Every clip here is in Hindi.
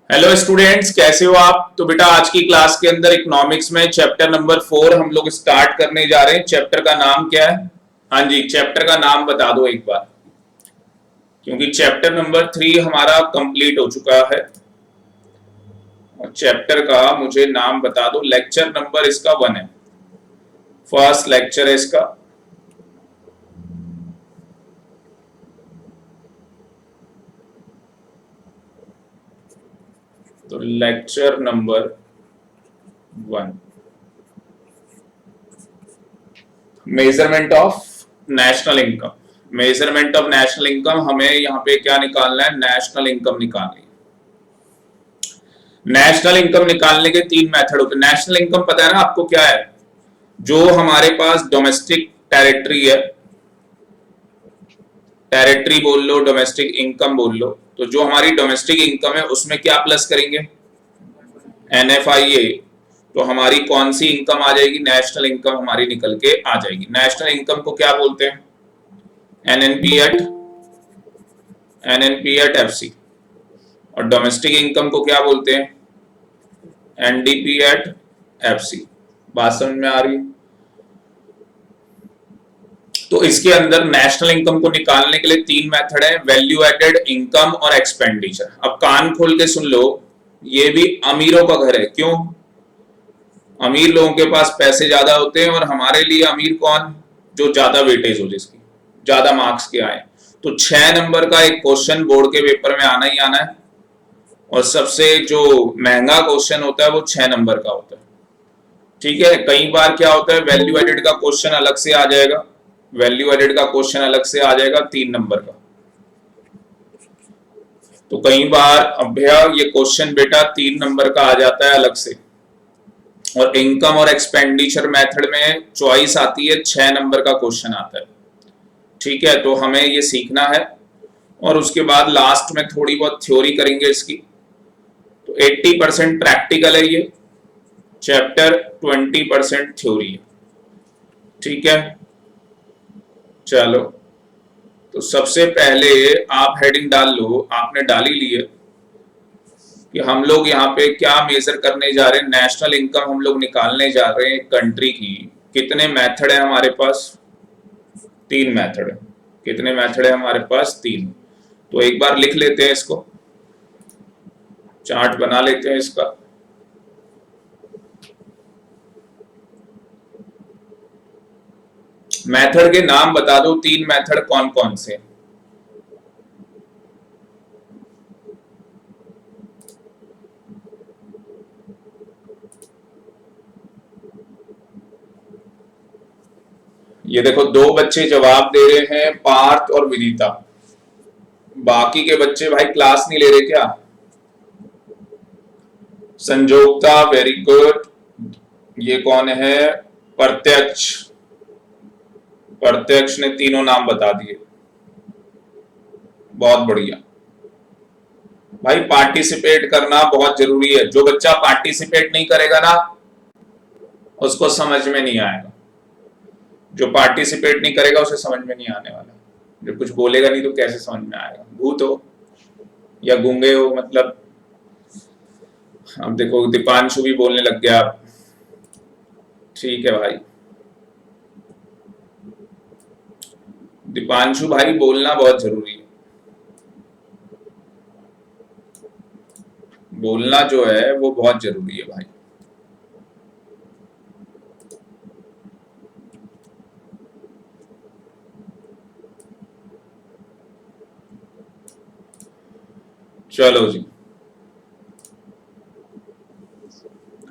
हेलो स्टूडेंट्स, कैसे हो आप। तो बेटा आज की क्लास के अंदर इकोनॉमिक्स में चैप्टर नंबर 4 हम लोग स्टार्ट करने जा रहे हैं। चैप्टर का नाम क्या है? हाँ जी, चैप्टर का नाम बता दो एक बार, क्योंकि चैप्टर नंबर 3 हमारा कंप्लीट हो चुका है। और चैप्टर का मुझे नाम बता दो। लेक्चर नंबर इसका 1 है, फर्स्ट लेक्चर है इसका। तो lecture number 1, measurement of national income. Measurement of national income, हमें यहाँ पे क्या निकालना है? नेशनल इनकम निकालनी है। नेशनल इनकम निकालने के 3 मेथड होते हैं। नेशनल इनकम पता है ना आपको क्या है? जो हमारे पास डोमेस्टिक टेरिटरी है, टेरिटरी बोल लो, डोमेस्टिक इनकम बोल लो, तो जो हमारी डोमेस्टिक इनकम है उसमें क्या प्लस करेंगे? NFIA। तो हमारी कौन सी इनकम आ जाएगी? नेशनल इनकम हमारी निकल के आ जाएगी। नेशनल इनकम को क्या बोलते हैं? NNP at FC। और डोमेस्टिक इनकम को क्या बोलते हैं? NDP at FC। बात समझ में आ रही है? तो इसके अंदर नेशनल इनकम को निकालने के लिए 3 मेथड है, वैल्यू एडेड इनकम और एक्सपेंडिचर। अब कान खोल के सुन लो, ये भी अमीरों का घर है। क्यों? अमीर लोगों के पास पैसे ज्यादा होते हैं, और हमारे लिए अमीर कौन? जो ज्यादा वेटेज हो, जिसकी ज्यादा मार्क्स के आए। तो 6 नंबर का एक क्वेश्चन बोर्ड के पेपर में आना ही आना है, और सबसे जो महंगा क्वेश्चन होता है वो 6 नंबर का होता है। ठीक है, कई बार क्या होता है, वैल्यू एडेड का क्वेश्चन अलग से आ जाएगा, वैल्यू एडेड का क्वेश्चन अलग से आ जाएगा 3 नंबर का। तो कई बार अभ्या ये क्वेश्चन बेटा 3 नंबर का आ जाता है अलग से। और इनकम और एक्सपेंडिचर मेथड में चॉइस आती है, 6 नंबर का क्वेश्चन आता है। ठीक है, तो हमें ये सीखना है, और उसके बाद लास्ट में थोड़ी बहुत थ्योरी करेंगे इसकी। तो 80% प्रैक्टिकल है ये चैप्टर, 20% थ्योरी है। ठीक है, चलो। तो सबसे पहले आप हेडिंग डाल लो, आपने डाल ही ली है कि हम लोग यहाँ पे क्या मेजर करने जा रहे हैं। नेशनल इनकम हम लोग निकालने जा रहे हैं कंट्री की। कितने मेथड है हमारे पास? 3 मेथड है। कितने मेथड है हमारे पास? 3। तो एक बार लिख लेते हैं इसको, चार्ट बना लेते हैं इसका। मेथड के नाम बता दो, 3 मेथड कौन कौन से? ये देखो, 2 बच्चे जवाब दे रहे हैं, पार्थ और विनीता। बाकी के बच्चे भाई क्लास नहीं ले रहे क्या? संजोगता, वेरी गुड। ये कौन है? प्रत्यक्ष। प्रत्यक्ष ने तीनों नाम बता दिए, बहुत बढ़िया। भाई पार्टिसिपेट करना बहुत जरूरी है। जो बच्चा पार्टिसिपेट नहीं करेगा ना, उसको समझ में नहीं आएगा। जो पार्टिसिपेट नहीं करेगा उसे समझ में नहीं आने वाला। जो कुछ बोलेगा नहीं तो कैसे समझ में आएगा? भूत हो या गूंगे हो, मतलब। अब देखो दीपांशु भी बोलने लग गया। ठीक है भाई, दीपांशु भाई बोलना बहुत जरूरी है। बोलना जो है वो बहुत जरूरी है भाई। चलो जी,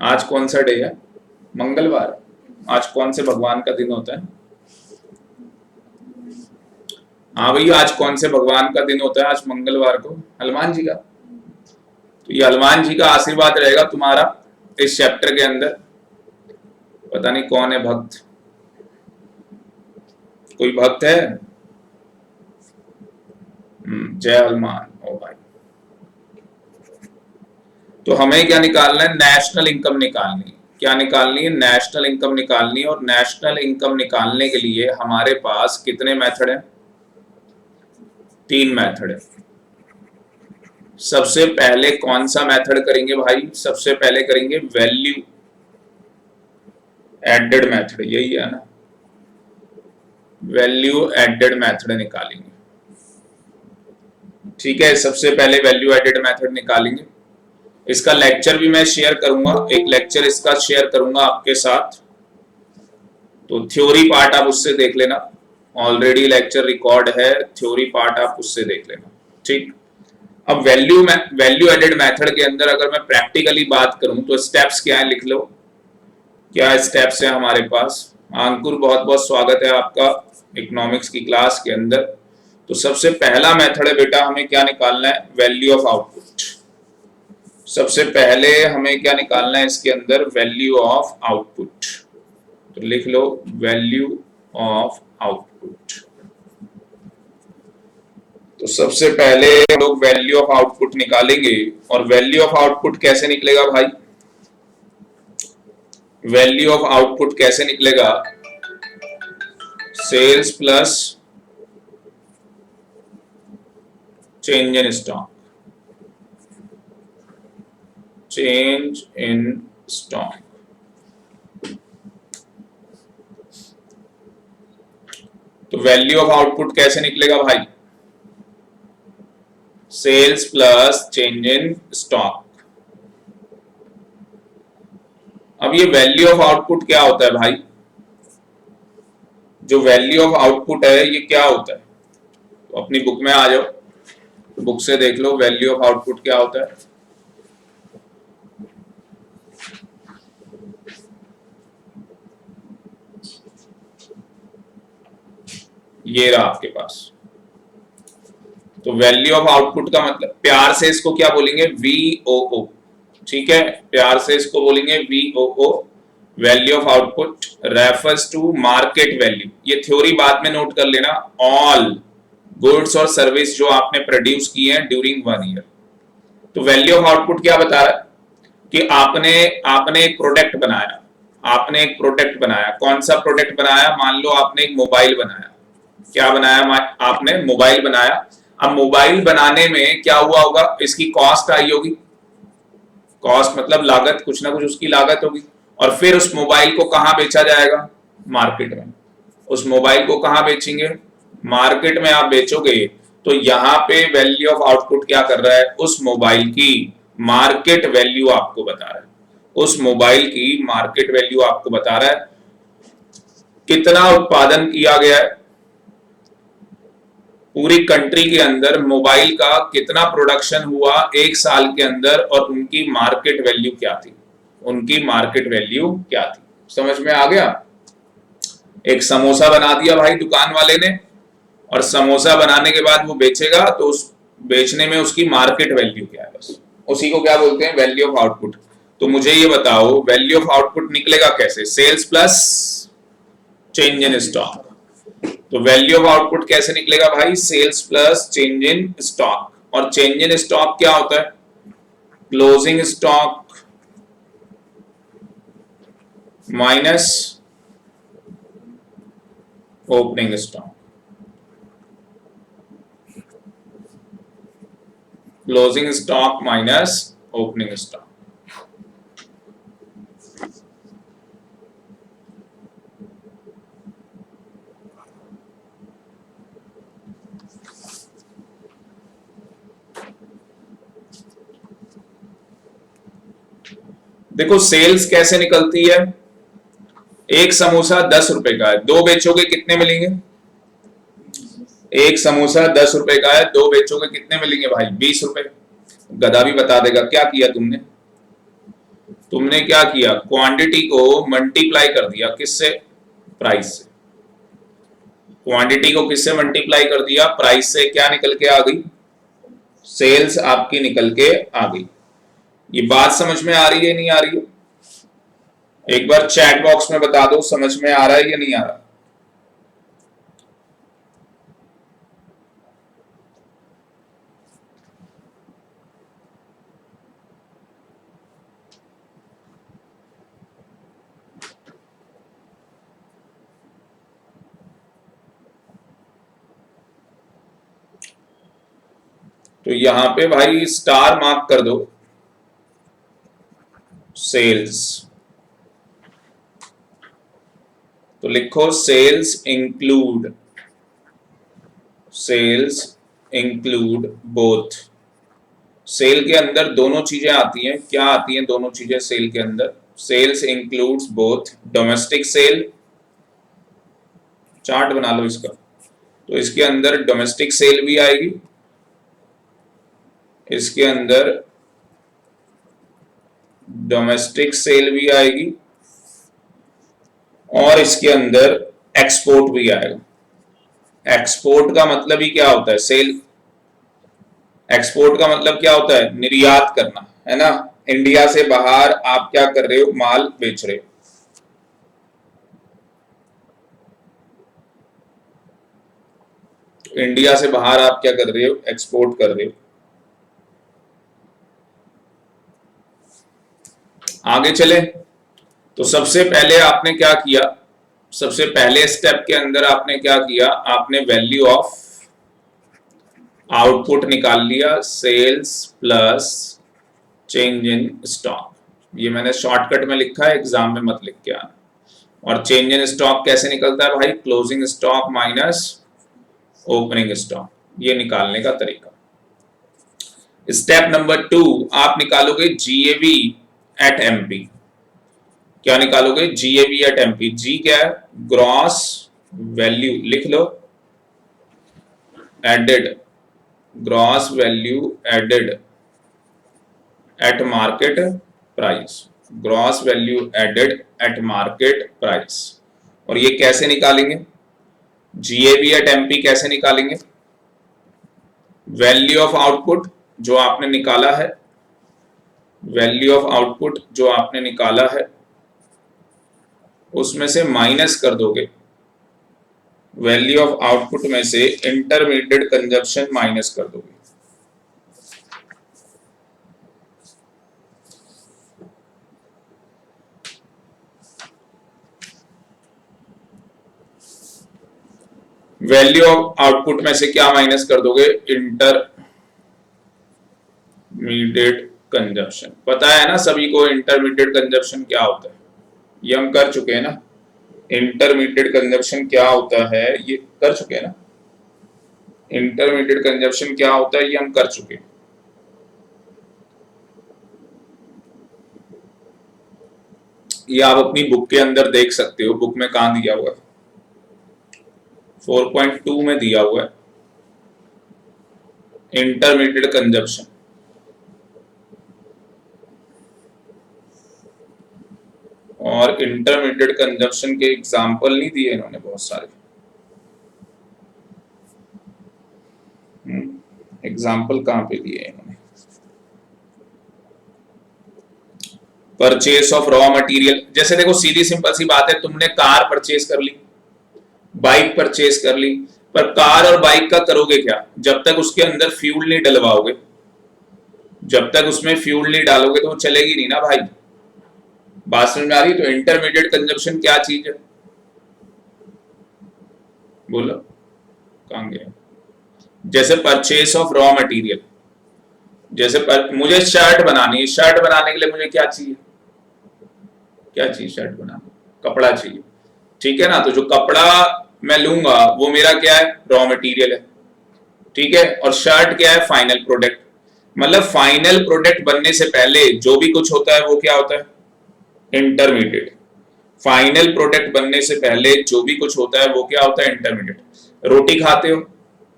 आज कौन सा डे है? मंगलवार। आज कौन से भगवान का दिन होता है? हाँ भैया, आज कौन से भगवान का दिन होता है? आज मंगलवार को हनुमान जी का। तो ये हनुमान जी का आशीर्वाद रहेगा तुम्हारा इस चैप्टर के अंदर। पता नहीं कौन है भक्त, कोई भक्त है? जय हनुमान। ओ भाई, तो हमें क्या निकालना है? नेशनल इनकम निकालनी है। क्या निकालनी है? नेशनल इनकम निकालनी है। और नेशनल इनकम निकालने के लिए हमारे पास कितने मेथड है? 3 मेथड है। सबसे पहले कौन सा मेथड करेंगे भाई? सबसे पहले करेंगे वैल्यू एडेड मेथड, यही है ना, वैल्यू एडेड मेथड निकालेंगे। ठीक है, सबसे पहले वैल्यू एडेड मेथड निकालेंगे। इसका लेक्चर भी मैं शेयर करूंगा, एक लेक्चर इसका शेयर करूंगा आपके साथ, तो थ्योरी पार्ट आप उससे देख लेना, ऑलरेडी लेक्चर रिकॉर्ड है, थ्योरी पार्ट आप उससे देख लेना। ठीक, अब वैल्यू एडेड मेथड के अंदर अगर मैं प्रैक्टिकली बात करूं तो स्टेप्स क्या है, लिख लो क्या स्टेप्स है हमारे पास। अंकुर, बहुत बहुत स्वागत है आपका इकोनॉमिक्स की क्लास के अंदर। तो सबसे पहला मेथड है बेटा, हमें क्या निकालना है? Value of output. सबसे पहले हमें क्या निकालना है इसके अंदर? Value of output. तो लिख लो वैल्यू ऑफ आउटपुट। तो सबसे पहले हम लोग वैल्यू ऑफ आउटपुट निकालेंगे, और वैल्यू ऑफ आउटपुट कैसे निकलेगा भाई? वैल्यू ऑफ आउटपुट कैसे निकलेगा? Sales plus change in stock, change in stock. तो वैल्यू ऑफ आउटपुट कैसे निकलेगा भाई? Sales plus change in stock. अब ये वैल्यू ऑफ आउटपुट क्या होता है भाई? जो वैल्यू ऑफ आउटपुट है ये क्या होता है? तो अपनी बुक में आ जाओ, बुक से देख लो वैल्यू ऑफ आउटपुट क्या होता है। ये रहा आपके पास। तो वैल्यू ऑफ आउटपुट का मतलब, प्यार से इसको क्या बोलेंगे? VOO। ठीक है, प्यार से इसको बोलेंगे VOO, value of output refers to market value. ये थ्योरी बाद में नोट कर लेना। ऑल गुड्स और सर्विस जो आपने प्रोड्यूस किए हैं ड्यूरिंग 1 ईयर। तो वैल्यू ऑफ आउटपुट क्या बता रहा है कि आपने आपने एक प्रोडक्ट बनाया, आपने एक प्रोडक्ट बनाया। कौन सा प्रोडक्ट बनाया? मान लो आपने एक मोबाइल बनाया। क्या बनाया आपने? मोबाइल बनाया। अब मोबाइल बनाने में क्या हुआ होगा? इसकी कॉस्ट आई होगी, कॉस्ट मतलब लागत, कुछ ना कुछ उसकी लागत होगी। और फिर उस मोबाइल को कहां बेचा जाएगा? मार्केट में। उस मोबाइल को कहां बेचेंगे? मार्केट में आप बेचोगे। तो यहां पे वैल्यू ऑफ आउटपुट क्या कर रहा है? उस मोबाइल की मार्केट वैल्यू आपको बता रहा है, उस मोबाइल की मार्केट वैल्यू आपको बता रहा है कितना उत्पादन किया गया है पूरी कंट्री के अंदर, मोबाइल का कितना प्रोडक्शन हुआ 1 साल के अंदर, और उनकी मार्केट वैल्यू क्या थी, उनकी मार्केट वैल्यू क्या थी। समझ में आ गया? एक समोसा बना दिया भाई दुकान वाले ने, और समोसा बनाने के बाद वो बेचेगा, तो उस बेचने में उसकी मार्केट वैल्यू क्या है, बस उसी को क्या बोलते हैं? Value of output. तो मुझे ये बताओ वैल्यू ऑफ आउटपुट निकलेगा कैसे? Sales plus change in stock. तो वैल्यू ऑफ आउटपुट कैसे निकलेगा भाई? Sales plus change in stock. और चेंज इन स्टॉक क्या होता है? Closing stock minus opening stock. Closing stock minus opening stock. देखो सेल्स कैसे निकलती है? एक समोसा 10 रुपए का है, दो बेचोगे कितने मिलेंगे? एक समोसा 10 रुपए का है, दो बेचोगे कितने मिलेंगे भाई? 20 रुपए। गधा भी बता देगा। क्या किया तुमने? तुमने क्या किया? क्वांटिटी को मल्टीप्लाई कर दिया, किससे? प्राइस से। क्वांटिटी को किससे मल्टीप्लाई कर दिया? प्राइस से। क्या निकल के आ गई? सेल्स आपकी निकल के आ गई। ये बात समझ में आ रही है नहीं आ रही है? एक बार चैट बॉक्स में बता दो समझ में आ रहा है या नहीं आ रहा। तो यहां पे भाई स्टार मार्क कर दो, सेल्स। तो लिखो सेल्स इंक्लूड बोथ। सेल के अंदर दोनों चीजें आती हैं, क्या आती हैं दोनों चीजें सेल के अंदर? Sales includes both domestic sale, chart बना लो इसका। तो इसके अंदर डोमेस्टिक सेल भी आएगी, इसके अंदर डोमेस्टिक सेल भी आएगी, और इसके अंदर एक्सपोर्ट भी आएगा। एक्सपोर्ट का मतलब ही क्या होता है? सेल। एक्सपोर्ट का मतलब क्या होता है? निर्यात करना, है ना। इंडिया से बाहर आप क्या कर रहे हो? माल बेच रहे हो। इंडिया से बाहर आप क्या कर रहे हो? एक्सपोर्ट कर रहे हो। आगे चले तो सबसे पहले आपने क्या किया? सबसे पहले स्टेप के अंदर आपने क्या किया? आपने वैल्यू ऑफ आउटपुट निकाल लिया, sales plus change in stock. ये मैंने शॉर्टकट में लिखा है, एग्जाम में मत लिख के आना। और चेंज इन स्टॉक कैसे निकलता है भाई? Closing stock minus opening stock, ये निकालने का तरीका। स्टेप नंबर 2, आप निकालोगे जीएवी एट एमपी। क्या निकालोगे? GAV at MP. जी क्या है? ग्रॉस वैल्यू, लिख लो, added, gross value added at market price, gross value added at market price. और ये कैसे निकालेंगे? जीएवी एट एमपी कैसे निकालेंगे? वैल्यू ऑफ आउटपुट जो आपने निकाला है, वैल्यू ऑफ आउटपुट जो आपने निकाला है उसमें से माइनस कर दोगे, वैल्यू ऑफ आउटपुट में से इंटरमीडिएट कंजप्शन माइनस कर दोगे। वैल्यू ऑफ आउटपुट में से क्या माइनस कर दोगे? Intermediate consumption. पता है ना सभी को इंटरमीडिएट कंजप्शन क्या होता है? ये हम कर चुके हैं ना। इंटरमीडिएट कंजप्शन क्या होता है ये कर चुके हैं ना। इंटरमीडिएट कंजप्शन क्या होता है ये हम कर चुके हैं। ये आप अपनी बुक के अंदर देख सकते हो, बुक में कहां दिया हुआ है? 4.2 में दिया हुआ है इंटरमीडिएट कंजप्शन। और इंटरमीडिएट कंजप्शन के एग्जाम्पल नहीं दिए इन्होंने बहुत सारे। एग्जाम्पल कहां पे दिए इन्होंने? Purchase of raw material. जैसे देखो सीधी सिंपल सी बात है, तुमने कार परचेस कर ली, बाइक परचेस कर ली, पर कार और बाइक का करोगे क्या? जब तक उसके अंदर फ्यूल नहीं डलवाओगे, जब तक उसमें फ्यूल नहीं डालोगे तो वो चलेगी नहीं ना भाई। बात समझ में आ रही? तो इंटरमीडिएट कंजप्शन क्या चीज है? बोलो कहां गया? जैसे परचेस ऑफ रॉ मटेरियल, जैसे मुझे शर्ट बनानी है, शर्ट बनाने के लिए मुझे क्या चाहिए? क्या चाहिए शर्ट बनाने? कपड़ा चाहिए, ठीक है ना। तो जो कपड़ा मैं लूंगा वो मेरा क्या है? रॉ मटेरियल है, ठीक है। और शर्ट क्या है? Final product. मतलब फाइनल प्रोडक्ट बनने से पहले जो भी कुछ होता है वो क्या होता है? इंटरमीडिएट। फाइनल प्रोडक्ट बनने से पहले जो भी कुछ होता है वो क्या होता है? इंटरमीडिएट। रोटी खाते हो,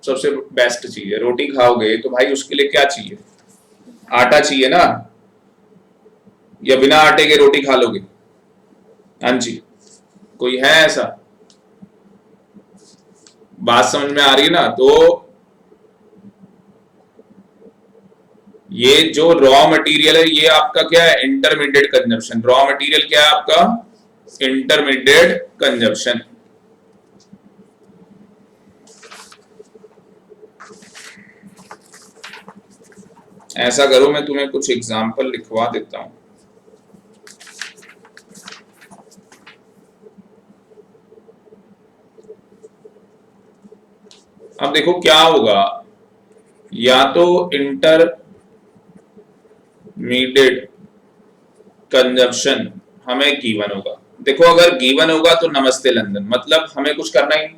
सबसे बेस्ट चीज है। रोटी खाओगे तो भाई उसके लिए क्या चाहिए? आटा चाहिए ना, या बिना आटे के रोटी खा लोगे? हाँ जी, कोई है ऐसा? बात समझ में आ रही है ना। तो ये जो रॉ मटेरियल है ये आपका क्या है? Intermediate consumption. रॉ मटेरियल क्या है आपका? Intermediate consumption. ऐसा करो, मैं तुम्हें कुछ एग्जांपल लिखवा देता हूं। अब देखो क्या होगा, या तो इंटरमीडिएट कंजप्शन हमें गिवन होगा। देखो अगर गिवन होगा तो नमस्ते लंदन, मतलब हमें कुछ करना ही नहीं।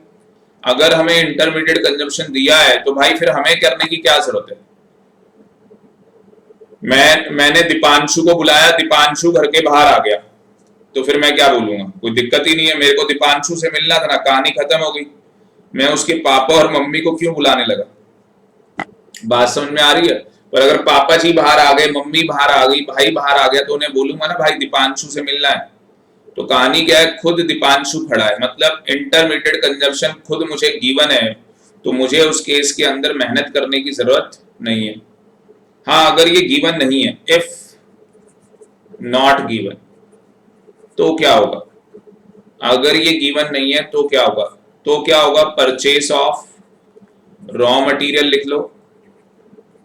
अगर हमें इंटरमीडिएट कंजप्शन दिया है तो भाई फिर हमें करने की क्या जरूरत है। मैंने दीपांशु को बुलाया, दीपांशु घर के बाहर आ गया, तो फिर मैं क्या बोलूंगा, कोई दिक्कत ही नहीं है, मेरे को दीपांशु से मिलना था ना, कहानी खत्म हो गई। मैं उसके पापा और मम्मी को क्यों बुलाने लगा। बात समझ में आ रही है। पर अगर पापा जी बाहर आ गए, मम्मी बाहर आ गई, भाई बाहर आ गया, तो उन्हें बोलूंगा ना भाई दीपांशु से मिलना है। तो कहानी क्या है, खुद दीपांशु खड़ा है, मतलब इंटरमीडिएट कंजप्शन खुद मुझे गिवन है, तो मुझे उस केस के अंदर मेहनत करने की जरूरत नहीं है। हाँ अगर ये गिवन नहीं है, इफ नॉट गिवन, तो क्या होगा। अगर ये गिवन नहीं है तो क्या होगा, तो क्या होगा, परचेस ऑफ रॉ मटेरियल लिख लो।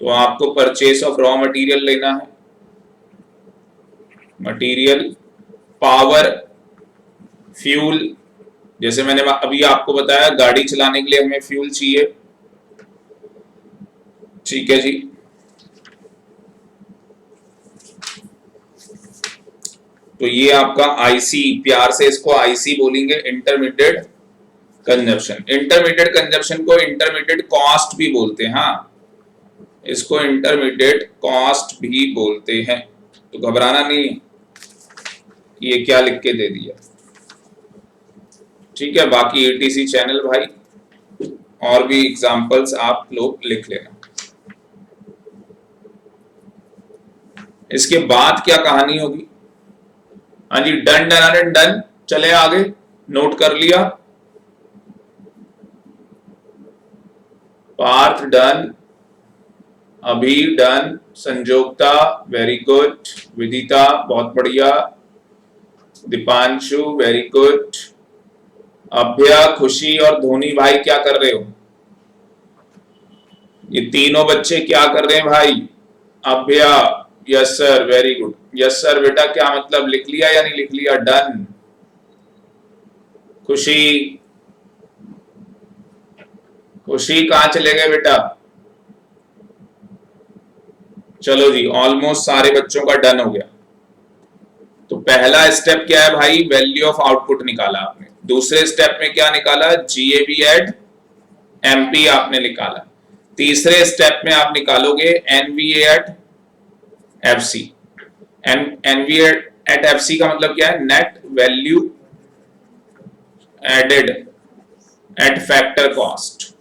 तो आपको परचेस ऑफ रॉ मटेरियल लेना है, मटेरियल, पावर, फ्यूल, जैसे मैंने अभी आपको बताया गाड़ी चलाने के लिए हमें फ्यूल चाहिए, ठीक है जी। तो ये आपका आईसी, प्यार से इसको आईसी बोलेंगे, इंटरमीडिएट कंजप्शन। इंटरमीडिएट कंजप्शन को इंटरमीडिएट कॉस्ट भी बोलते हैं, हाँ इसको इंटरमीडिएट कॉस्ट भी बोलते हैं। तो घबराना नहीं है, ये क्या लिख के दे दिया, ठीक है। बाकी एटीसी चैनल भाई और भी एग्जांपल्स आप लोग लिख लेना। इसके बाद क्या कहानी होगी, हाँ जी, डन डन डन डन, चले आगे, नोट कर लिया, पार्थ डन, अभी डन, संजोक्ता वेरी गुड, विदिता बहुत बढ़िया, दीपांशु वेरी गुड, अभ्या, खुशी और धोनी भाई क्या कर रहे हो, ये तीनों बच्चे क्या कर रहे हैं भाई। Abhya yes sir very good, yes sir बेटा, क्या मतलब लिख लिया या नहीं लिख लिया, डन। खुशी, खुशी कहां चले गए बेटा, चलो जी ऑलमोस्ट सारे बच्चों का डन हो गया। तो पहला स्टेप क्या है भाई, वैल्यू ऑफ आउटपुट निकाला आपने। दूसरे स्टेप में क्या निकाला, जीएबी एट एमपी आपने निकाला। तीसरे स्टेप में आप निकालोगे NVA at FC. NVA at FC का मतलब क्या है, net value added at factor cost.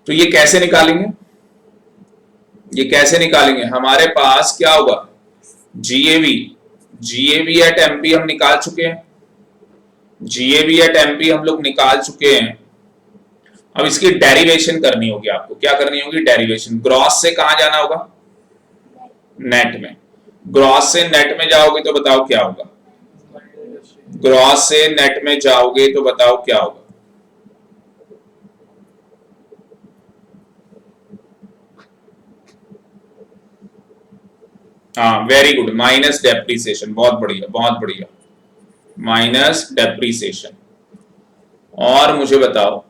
तो ये कैसे निकालेंगे, ये कैसे निकालेंगे, हमारे पास क्या होगा, जीएवी, जीएवी एट एमपी हम निकाल चुके हैं, जीएवी एट एमपी हम लोग निकाल चुके हैं। अब इसकी डेरिवेशन करनी होगी आपको, क्या करनी होगी, डेरिवेशन। ग्रॉस से कहां जाना होगा, नेट में। ग्रॉस से नेट में जाओगे तो बताओ क्या होगा, ग्रॉस से नेट में जाओगे तो बताओ क्या होगा, हाँ वेरी गुड, माइनस डेप्रीसिएशन, बहुत बढ़िया बहुत बढ़िया, माइनस डेप्रीसिएशन। और मुझे बताओ,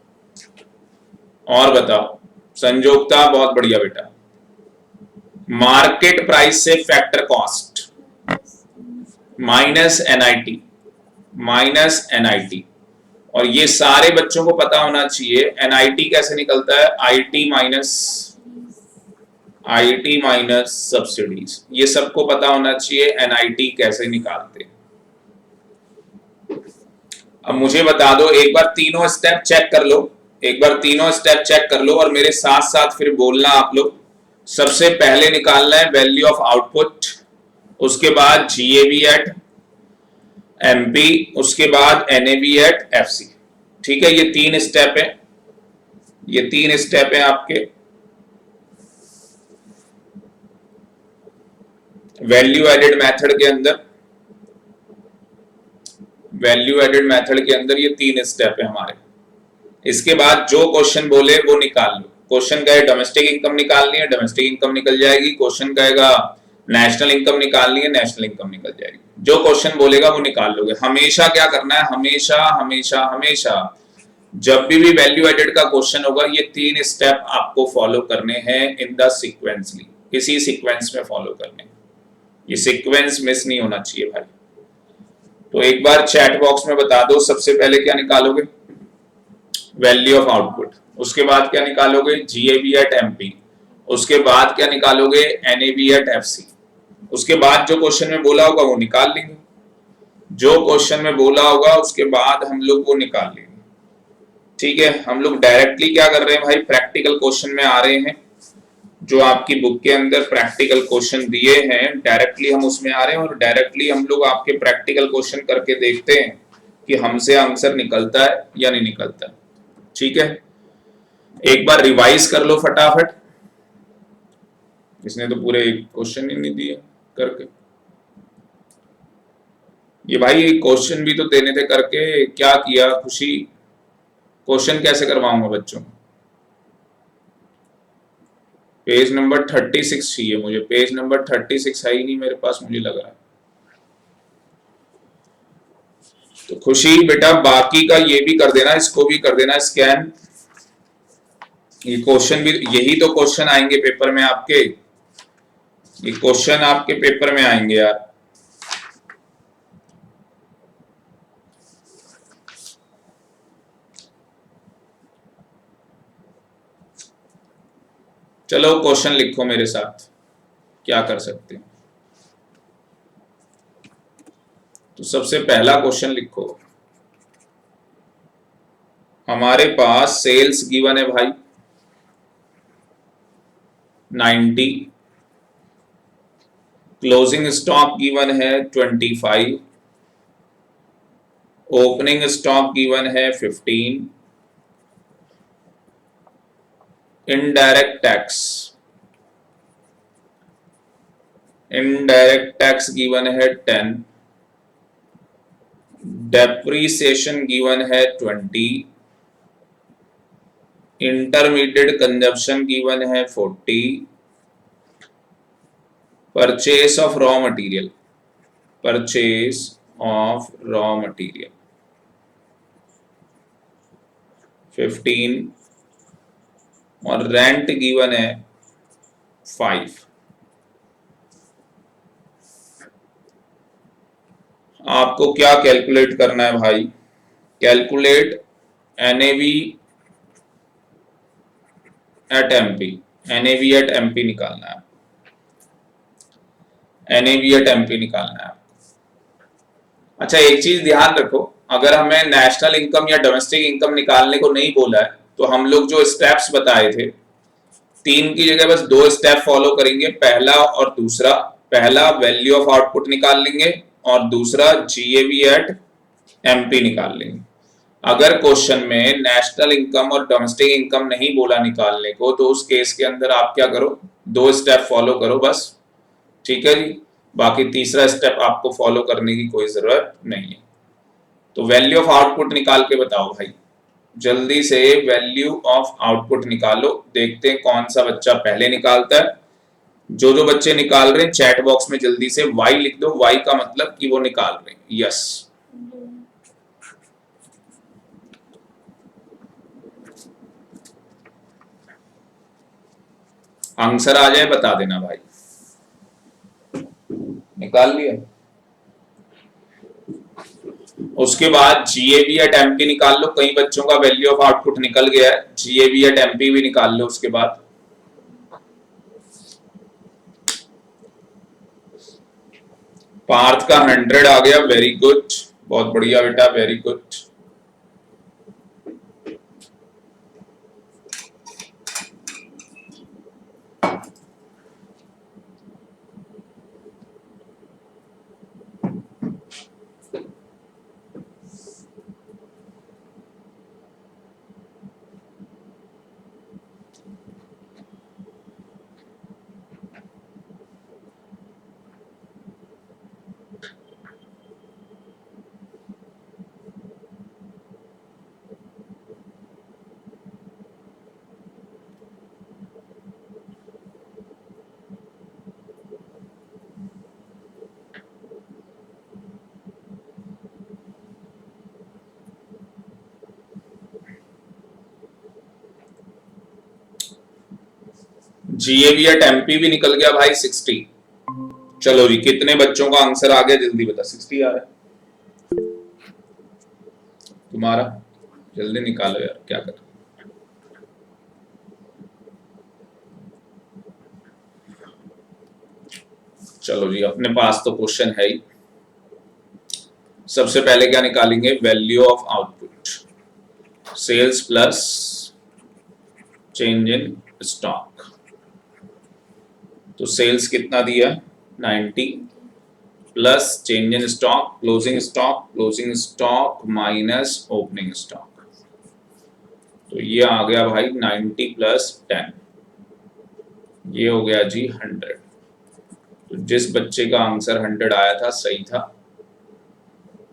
और बताओ, संजोक्ता बहुत बढ़िया बेटा, मार्केट प्राइस से factor cost minus NIT, minus NIT. और ये सारे बच्चों को पता होना चाहिए एनआईटी कैसे निकलता है, आईटी माइनस सब्सिडीज, ये सबको पता होना चाहिए एनआईटी कैसे निकालते हैं। अब मुझे बता दो, एक बार तीनों स्टेप चेक कर लो, एक बार तीनों स्टेप चेक कर लो और मेरे साथ साथ फिर बोलना आप लोग। सबसे पहले निकालना है वैल्यू ऑफ आउटपुट, उसके बाद जीएवी एट एमपी, उसके बाद एनएवी एट एफसी, ठीक है। ये तीन स्टेप है, ये तीन स्टेप है आपके। वैल्यू एडेड मेथड के अंदर, वैल्यू एडेड मेथड के अंदर ये तीन स्टेप है हमारे। इसके बाद जो क्वेश्चन बोले वो निकाल लो। क्वेश्चन कहे डोमेस्टिक इनकम निकालनी है, डोमेस्टिक इनकम निकल जाएगी। क्वेश्चन कहेगा नेशनल इनकम निकालनी है, नेशनल इनकम निकल जाएगी। जो क्वेश्चन बोलेगा वो निकाल लोगे। हमेशा क्या करना है, हमेशा हमेशा हमेशा जब भी वैल्यू एडेड का क्वेश्चन होगा ये 3 स्टेप आपको फॉलो करने हैं इन द सीक्वेंसली, इसी सीक्वेंस में फॉलो करने हैं। ये सीक्वेंस मिस नहीं होना चाहिए भाई। तो एक बार चैट बॉक्स में बता दो सबसे पहले क्या निकालोगे, वैल्यू ऑफ आउटपुट, उसके बाद क्या निकालोगे, जीएबी एट एमपी, उसके बाद क्या निकालोगे, एनएबी एट एफसी, उसके बाद जो क्वेश्चन में बोला होगा वो निकाल लेंगे, जो क्वेश्चन में बोला होगा उसके बाद हम लोग वो निकाल लेंगे। ठीक है, हम लोग डायरेक्टली क्या कर रहे हैं भाई, प्रैक्टिकल क्वेश्चन में आ रहे हैं, जो आपकी बुक के अंदर प्रैक्टिकल क्वेश्चन दिए हैं डायरेक्टली हम उसमें आ रहे हैं, और डायरेक्टली हम लोग आपके प्रैक्टिकल क्वेश्चन करके देखते हैं कि हमसे आंसर निकलता है या नहीं निकलता है। ठीक है, एक बार रिवाइज कर लो फटाफट, इसने तो पूरे क्वेश्चन ही नहीं दिए करके, ये भाई क्वेश्चन भी तो देने थे करके, क्या किया खुशी, क्वेश्चन कैसे करवाऊंगा बच्चों। पेज नंबर 36 चाहिए मुझे, पेज नंबर 36 है ही नहीं मेरे पास, मुझे लग रहा है। तो खुशी बेटा बाकी का ये भी कर देना, इसको भी कर देना स्कैन, ये क्वेश्चन भी, यही तो क्वेश्चन आएंगे पेपर में आपके, ये क्वेश्चन आपके पेपर में आएंगे यार। चलो क्वेश्चन लिखो मेरे साथ, क्या कर सकते हैं। तो सबसे पहला क्वेश्चन लिखो, हमारे पास सेल्स गिवन है भाई 90, क्लोजिंग स्टॉक गिवन है 25, ओपनिंग स्टॉक गिवन है 15, इनडायरेक्ट टैक्स गिवन है 10, डेप्रीसिएशन गिवन है 20, इंटरमीडिएट कंजप्शन गिवन है 40, purchase of raw material, purchase of raw material 15, और रेंट गिवन है 5। आपको क्या कैलकुलेट करना है भाई, calculate NAV at MP, NAV at MP निकालना है, एनएवी एट एमपी निकालना है। अच्छा एक चीज ध्यान रखो, अगर हमें नेशनल इनकम या डोमेस्टिक इनकम निकालने को नहीं बोला है तो हम लोग जो स्टेप्स बताए थे 3 की जगह बस 2 स्टेप फॉलो करेंगे, पहला और दूसरा, पहला वैल्यू ऑफ आउटपुट निकाल लेंगे और दूसरा जीएवी एट एमपी निकाल लेंगे। अगर क्वेश्चन में नेशनल इनकम और डोमेस्टिक इनकम नहीं बोला निकालने को तो उस केस के अंदर आप क्या करो, 2 स्टेप फॉलो करो बस। ठीक है जी, बाकी तीसरा स्टेप आपको फॉलो करने की कोई जरूरत नहीं है। तो वैल्यू ऑफ आउटपुट निकाल के बताओ भाई, जल्दी से वैल्यू ऑफ आउटपुट निकालो, देखते हैं कौन सा बच्चा पहले निकालता है। जो जो बच्चे निकाल रहे हैं चैट बॉक्स में जल्दी से वाई लिख दो, वाई का मतलब कि वो निकाल रहे हैं, यस। आंसर आ जाए बता देना भाई, निकाल लिया। उसके बाद जीएवी एट एमपी निकाल लो, कई बच्चों का वैल्यू ऑफ आउटपुट निकल गया है, जीएवी एट एमपी भी निकाल लो। उसके बाद पार्थ का 100 आ गया, वेरी गुड, बहुत बढ़िया बेटा, very good. GAV at MP भी निकल गया भाई 60। चलो जी, कितने बच्चों का आंसर आ गया जल्दी बता। 60 आ रहा है तुम्हारा, जल्दी निकालो यार, क्या कर। चलो जी, अपने पास तो क्वेश्चन है ही। सबसे पहले क्या निकालेंगे, value of output, sales plus change in stock. तो सेल्स कितना दिया, 90 plus change in stock, closing stock minus opening stock. तो ये आ गया भाई 90 प्लस 10, ये हो गया जी 100। तो जिस बच्चे का आंसर 100 आया था सही था।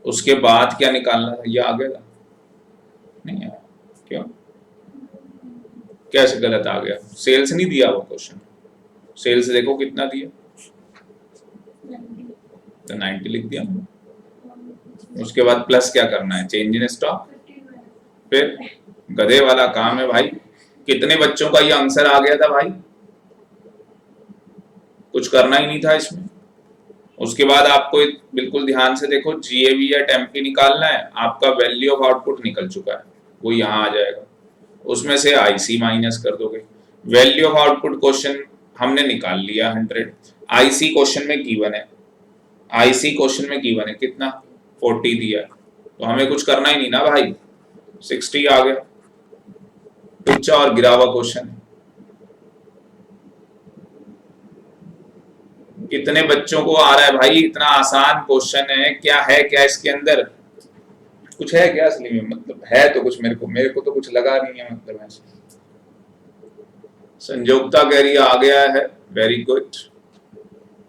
उसके बाद क्या निकालना था, ये आ गया था, नहीं आया क्यों, कैसे गलत आ गया, सेल्स नहीं दिया वो क्वेश्चन। सेल्स देखो कितना दिया, तो 90 लिख दिया। उसके बाद प्लस क्या करना है, चेंज इन स्टॉक। फिर गधे वाला काम है भाई, कितने बच्चों का ये आंसर आ गया था भाई, कुछ करना ही नहीं था इसमें। उसके बाद आपको बिल्कुल ध्यान से देखो, जीएवी या टेम्पी निकालना है, आपका वैल्यू ऑफ आउटपुट निकल चुका है, वो यहाँ आ जाएगा। उसमें से आईसी माइनस कर दोगे। वैल्यू ऑफ आउटपुट क्वेश्चन हमने निकाल लिया 100, आईसी क्वेश्चन में गिवन है, आईसी क्वेश्चन में गिवन है कितना, 40 दिया, तो हमें कुछ करना ही नहीं ना भाई, 60 आ गया। टुच्चा और गिरा हुआ क्वेश्चन है। कितने बच्चों को आ रहा है भाई, इतना आसान क्वेश्चन है, क्या है क्या इसके अंदर, कुछ है क्या असली में, मतलब है तो कुछ, मेरे को तो कुछ लगा नहीं है, मतलब ऐसे। संयोगता कह रही आ गया है, वेरी गुड।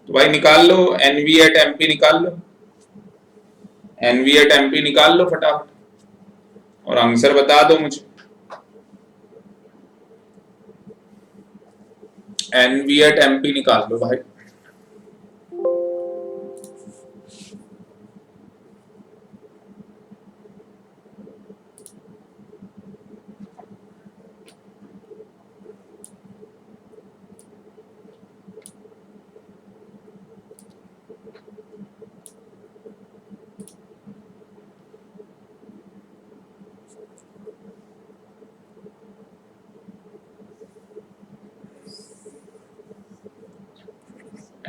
तो भाई निकाल लो, एनवी एट एमपी निकाल लो, एनवी एट एमपी निकाल लो फटाफट, और आंसर बता दो मुझे। एनवी एट एमपी निकाल लो भाई।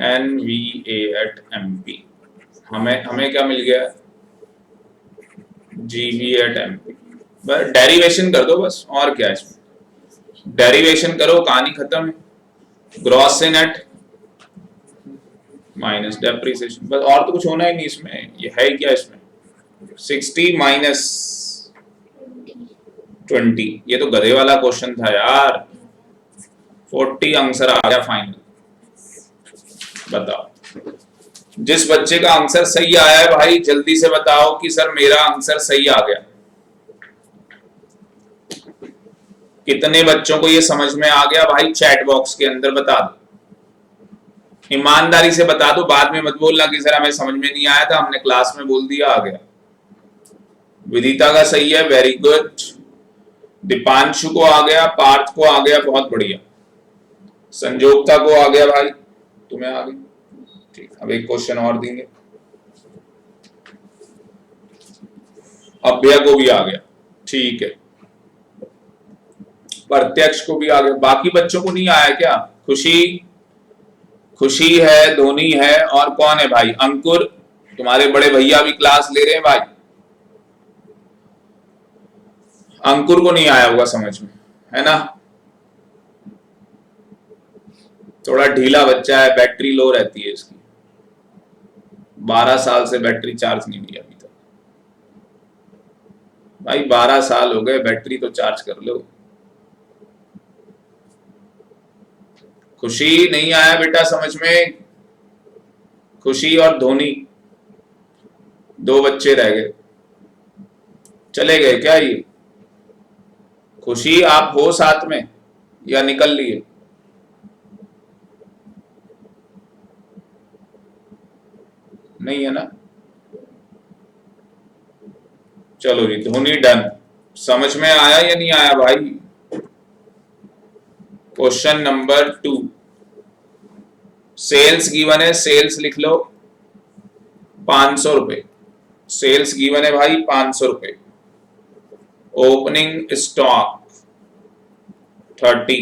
NVA एट MP, हमें क्या मिल गया, GV एट MP। बस डेरिवेशन कर दो बस, और क्या है इसमें, डेरिवेशन करो, कहानी खत्म है। ग्रॉस से नेट माइनस डेप्रिसिएशन, बस और तो कुछ होना ही नहीं इसमें। ये है क्या इसमें, 60 माइनस 20, ये तो गधे वाला क्वेश्चन था यार। 40 आंसर आ गया फाइनल। बताओ, जिस बच्चे का आंसर सही आया है भाई जल्दी से बताओ कि सर मेरा आंसर सही आ गया। कितने बच्चों को ये समझ में आ गया भाई, चैट बॉक्स के अंदर बता दो, ईमानदारी से बता दो, बाद में मत बोलना कि सर हमें समझ में नहीं आया था, हमने क्लास में बोल दिया, आ गया। विदिता का सही है, वेरी गुड। दीपांशु को आ गया, पार्थ को आ गया, बहुत बढ़िया। संजोगता को आ गया भाई, तुम्हें आ गई, ठीक। अब एक क्वेश्चन और देंगे, अभ्या को भी आ गया, ठीक है। प्रत्यक्ष को भी आ गया, बाकी बच्चों को नहीं आया क्या, खुशी है, धोनी है, और कौन है भाई, अंकुर, तुम्हारे बड़े भैया भी क्लास ले रहे हैं भाई। अंकुर को नहीं आया होगा समझ में, है ना, थोड़ा ढीला बच्चा है, बैटरी लो रहती है इसकी, 12 साल से बैटरी चार्ज नहीं हुई अभी तक भाई, 12 साल हो गए, बैटरी तो चार्ज कर लो। खुशी नहीं आया बेटा समझ में, खुशी और धोनी, दो बच्चे रह गए, चले गए क्या ये, खुशी आप हो साथ में या निकल लिए, नहीं है ना। चलो जी, धोनी डन। समझ में आया या नहीं आया भाई। क्वेश्चन नंबर 2, सेल्स गिवन है, सेल्स लिख लो 500 रुपए, सेल्स गिवन है भाई 500 रुपए। Opening stock 30,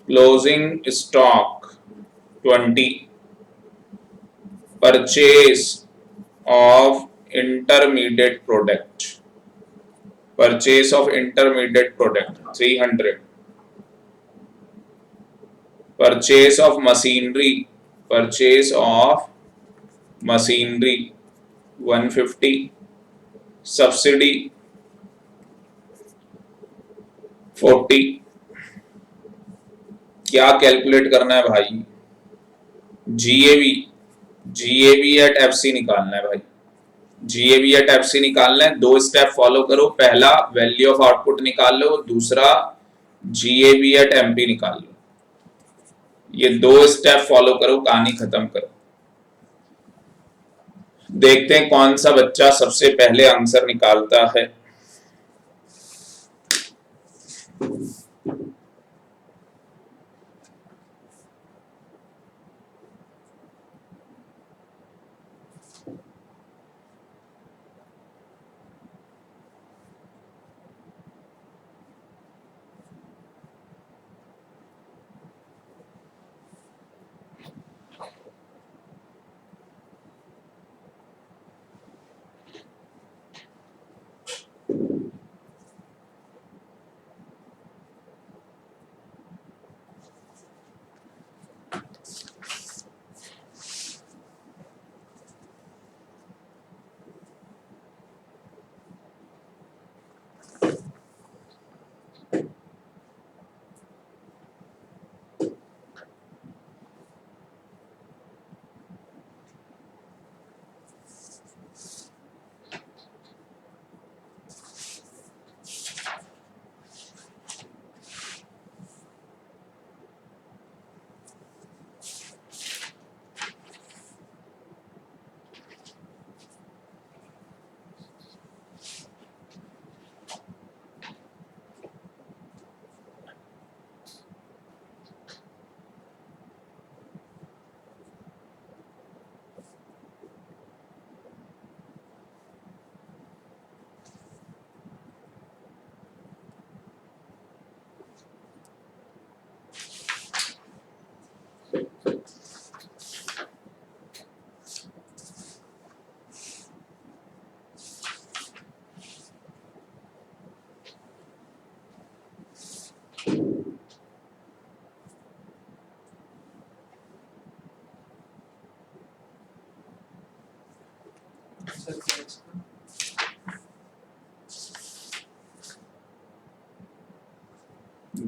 closing stock 20, purchase of intermediate product, purchase of intermediate product 300, purchase of machinery, purchase of machinery 150, subsidy 40। क्या कैलकुलेट करना है भाई? जीएवी, जीएवी एट एफसी निकालना है भाई, जीएवी एट एफसी निकालना है। दो स्टेप फॉलो करो, पहला वैल्यू ऑफ आउटपुट निकाल लो, दूसरा जीएवी एट एमपी निकाल लो। ये दो स्टेप फॉलो करो, कहानी खत्म करो। देखते हैं कौन सा बच्चा सबसे पहले आंसर निकालता है।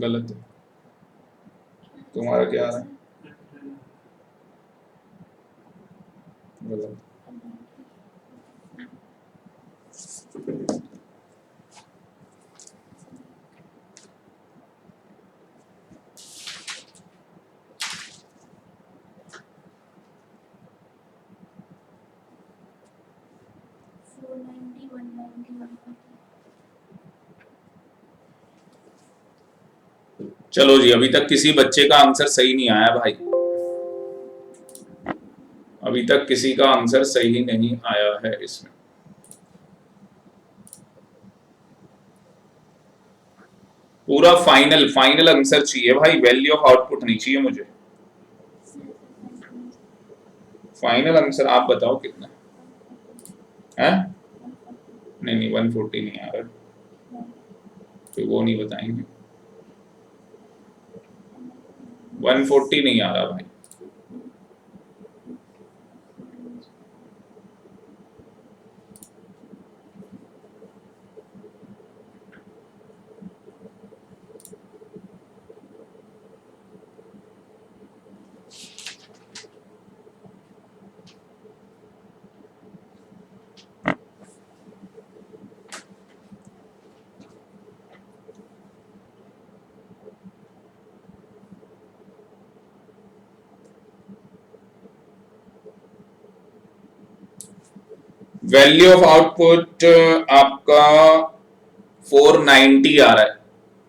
गलत है, तुम्हारा क्या आ रहा है? गलत। चलो जी, अभी तक किसी बच्चे का आंसर सही नहीं आया भाई, अभी तक किसी का आंसर सही नहीं आया है इसमें। पूरा फाइनल फाइनल आंसर चाहिए भाई, वैल्यू ऑफ आउटपुट नहीं चाहिए मुझे। फाइनल आंसर आप बताओ कितना है? नहीं नहीं 140 नहीं आ रहा, तो वो नहीं बताएंगे। 140 नहीं आ रहा भाई। वैल्यू ऑफ आउटपुट आपका 490 आ रहा है,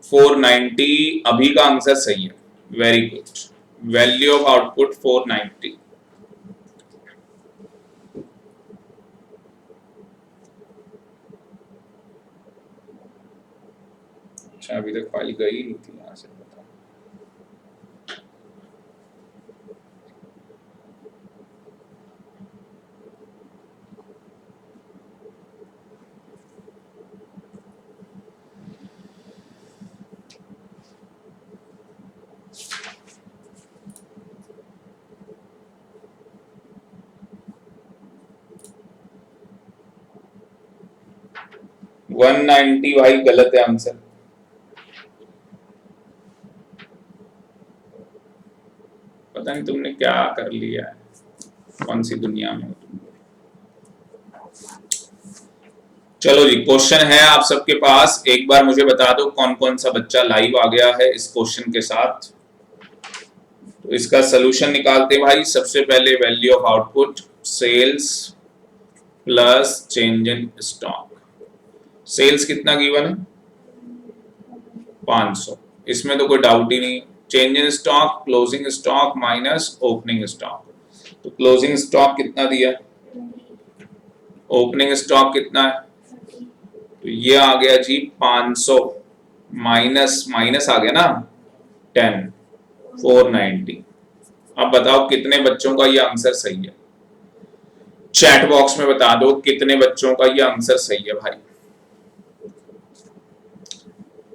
490 अभी का आंसर सही है, very good. Value of output 490। अच्छा अभी तक फाइल गई नहीं थी यहाँ से, बताओ। वन 190 भाई गलत है आंसर। पता नहीं तुमने क्या कर लिया है, कौन सी दुनिया में हो तुम। चलो जी, क्वेश्चन है आप सबके पास, एक बार मुझे बता दो कौन कौन सा बच्चा लाइव आ गया है इस क्वेश्चन के साथ। तो इसका सलूशन निकालते भाई। सबसे पहले value of output sales plus change in stock. Sales कितना गिवन है? 500, इसमें तो कोई डाउट ही नहीं। Change in stock closing stock minus opening stock. तो क्लोजिंग स्टॉक कितना दिया, ओपनिंग स्टॉक कितना है, तो ये आ गया जी 500 माइनस माइनस आ गया ना 10, 490। अब बताओ कितने बच्चों का ये आंसर सही है, चैट बॉक्स में बता दो कितने बच्चों का ये आंसर सही है भाई।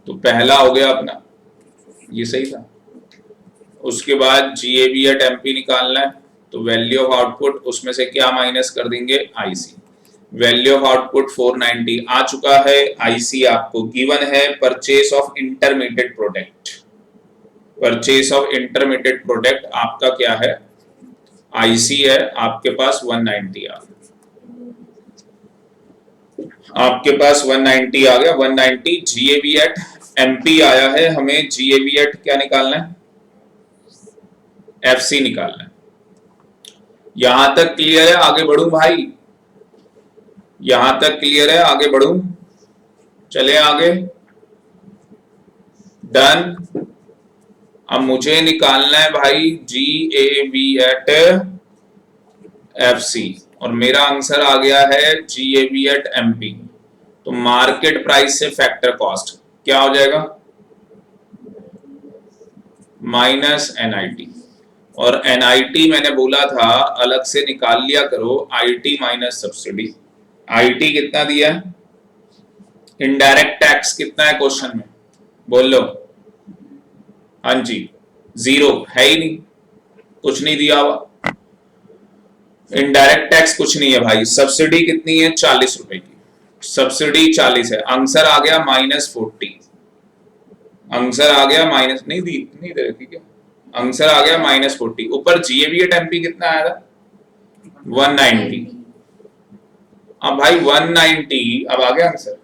तो पहला हो गया अपना, ये सही था। उसके बाद जीएबी एट एमपी निकालना है, तो वैल्यू ऑफ आउटपुट उसमें से क्या माइनस कर देंगे, आईसी। वैल्यू ऑफ आउटपुट 490 आ चुका है। आईसी आपको गिवन है purchase of intermediate product. Purchase of intermediate product आपका क्या है, आईसी है आपके पास 190 आ गया। आपके पास 190 आ गया, 190। जीएबी एट एमपी आया है, हमें जीएबी एट क्या निकालना है, एफसी निकालना है। यहां तक क्लियर है, आगे बढ़ूं भाई? यहां तक क्लियर है, आगे बढ़ूं? चले आगे, डन। अब मुझे निकालना है भाई G V A at F C, और मेरा आंसर आ गया है G V A at M P. तो मार्केट प्राइस से फैक्टर कॉस्ट क्या हो जाएगा, माइनस एनआईटी। और एनआईटी मैंने बोला था अलग से निकाल लिया करो, आईटी माइनस सब्सिडी। आईटी कितना दिया है, इनडायरेक्ट टैक्स कितना है क्वेश्चन में, बोल लो। हाँ जी, 0 है ही नहीं, कुछ नहीं दिया हुआ। इनडायरेक्ट टैक्स कुछ नहीं है भाई। सब्सिडी कितनी है, 40 रुपए की सब्सिडी, 40 है। आंसर आ गया -40। आंसर आ गया माइनस, नहीं दे रखी क्या, आंसर आ गया -40। ऊपर जीएबी एट एमपी कितना आया था, 190। अब भाई 190, अब आ गया आंसर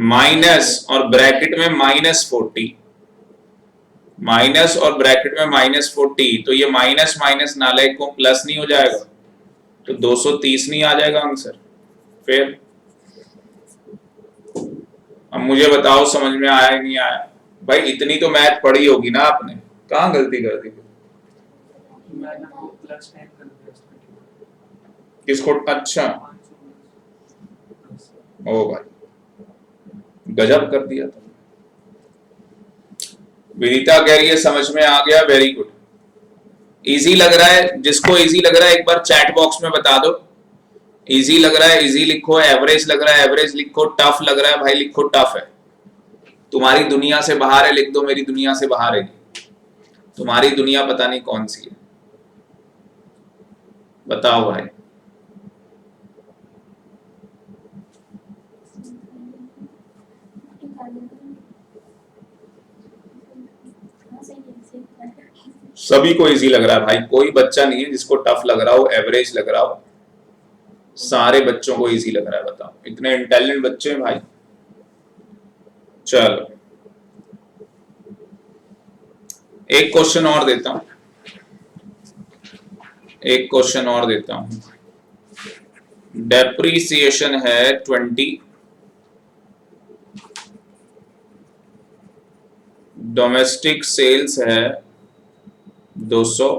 माइनस और ब्रैकेट में -40, माइनस और ब्रैकेट में -40। तो ये माइनस माइनस नालायक को प्लस नहीं हो जाएगा, तो 230 नहीं आ जाएगा आंसर। फिर अब मुझे बताओ समझ में आया नहीं आया भाई? इतनी तो मैथ पढ़ी होगी ना आपने, कहाँ गलती कर दी? किसको? अच्छा, ओ भाई गजब कर दिया था। विनीता कह रही है समझ में आ गया, वेरी गुड। इजी लग रहा है, जिसको इजी लग रहा है एक बार चैट बॉक्स में बता दो। इजी लग रहा है इजी लिखो, एवरेज लग रहा है एवरेज लिखो, टफ लग रहा है भाई लिखो टफ है। तुम्हारी दुनिया से बाहर है लिख दो, मेरी दुनिया से बाहर है। तुम्हारी दुनिया पता नहीं कौन सी है, बताओ भाई। सभी को इजी लग रहा है भाई, कोई बच्चा नहीं है जिसको टफ लग रहा हो, एवरेज लग रहा हो। सारे बच्चों को इजी लग रहा है, बताओ। इतने इंटेलिजेंट बच्चे हैं भाई। चलो एक क्वेश्चन और देता हूं, एक क्वेश्चन और देता हूं। डेप्रीसिएशन है 20, डोमेस्टिक सेल्स है 200,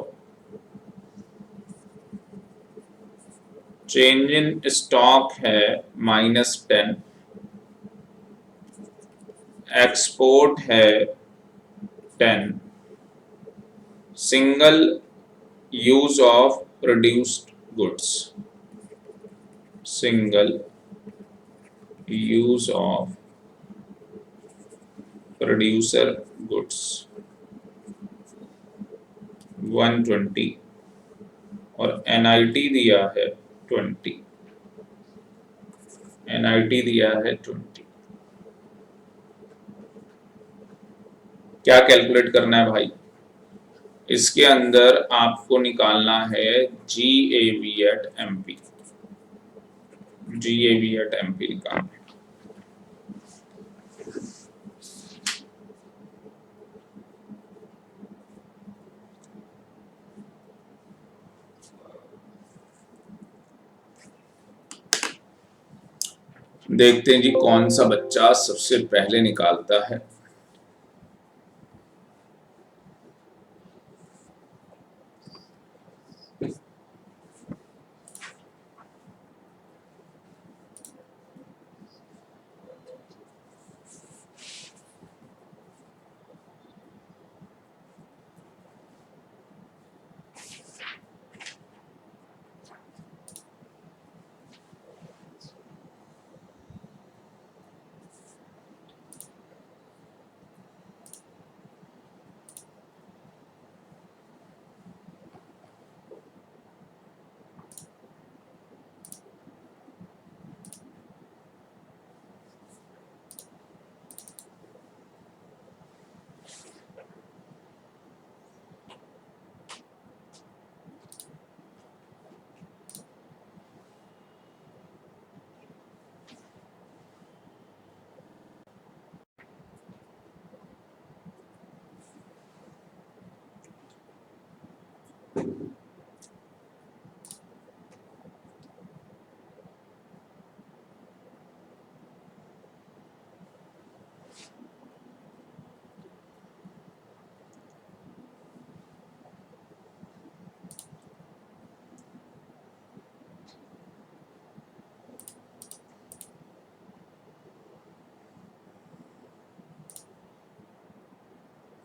चेंज इन स्टॉक है -10, एक्सपोर्ट है 10, single use of produced goods, single use of producer goods 120 और एनआईटी दिया है 20, एनआईटी दिया है 20। क्या कैलकुलेट करना है भाई? इसके अंदर आपको निकालना है GAV at MP, GAV at MP निकालना है। देखते हैं जी कौन सा बच्चा सबसे पहले निकालता है।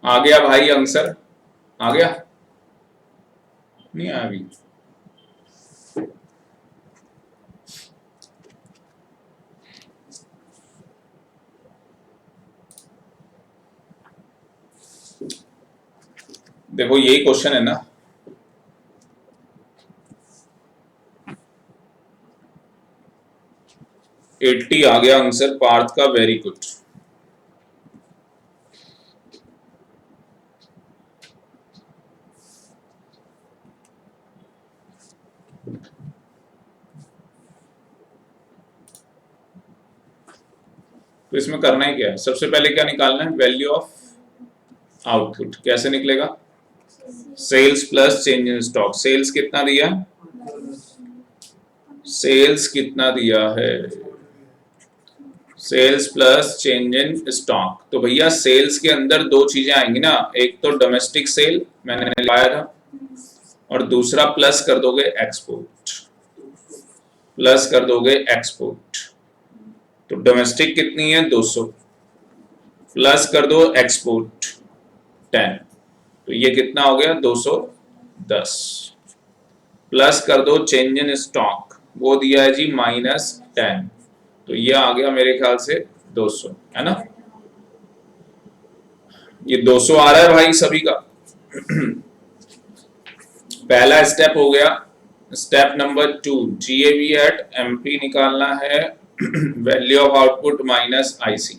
आ गया भाई आंसर? आ गया? नहीं आया अभी? देखो यही क्वेश्चन है ना, एट्टी आ गया आंसर पार्थ का, वेरी गुड। तो इसमें करना ही क्या है, सबसे पहले क्या निकालना है? Value of output. कैसे निकलेगा? Sales plus change in stock. Sales कितना दिया? सेल्स कितना दिया है? Sales plus change in stock. तो भैया सेल्स के अंदर दो चीजें आएंगी ना, एक तो डोमेस्टिक सेल मैंने लगाया था, और दूसरा प्लस कर दोगे एक्सपोर्ट, प्लस कर दोगे एक्सपोर्ट। तो डोमेस्टिक कितनी है? 200, प्लस कर दो एक्सपोर्ट 10, तो ये कितना हो गया? 210, प्लस कर दो चेंज इन स्टॉक, वो दिया है जी -10, तो ये आ गया मेरे ख्याल से 200, है ना? ये 200 आ रहा है भाई सभी का। पहला स्टेप हो गया। Step number 2, GAV at MP निकालना है, value of output minus IC।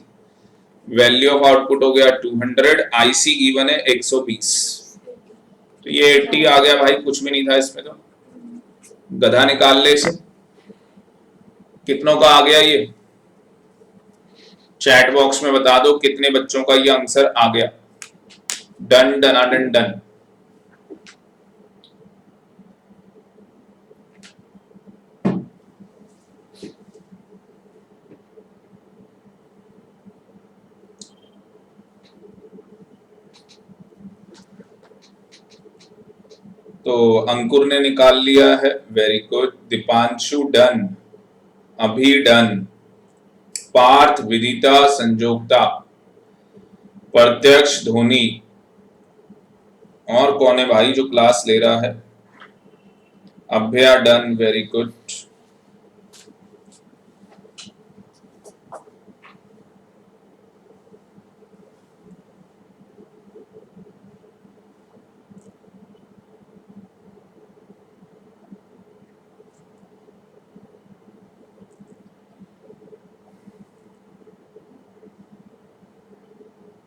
Value of output हो गया 200, IC गिवन है 120, तो ये 80 आ गया भाई, कुछ भी नहीं था इसमें, तो गधा निकाल ले इसे। कितनों का आ गया ये? चैट बॉक्स में बता दो कितने बच्चों का ये आंसर आ गया। Done done done done. तो अंकुर ने निकाल लिया है, वेरी गुड। दीपांशु डन, अभी डन, पार्थ, विदिता, संजोक्ता, प्रत्यक्ष, धोनी, और कौन है भाई जो क्लास ले रहा है? अभ्या डन, वेरी गुड।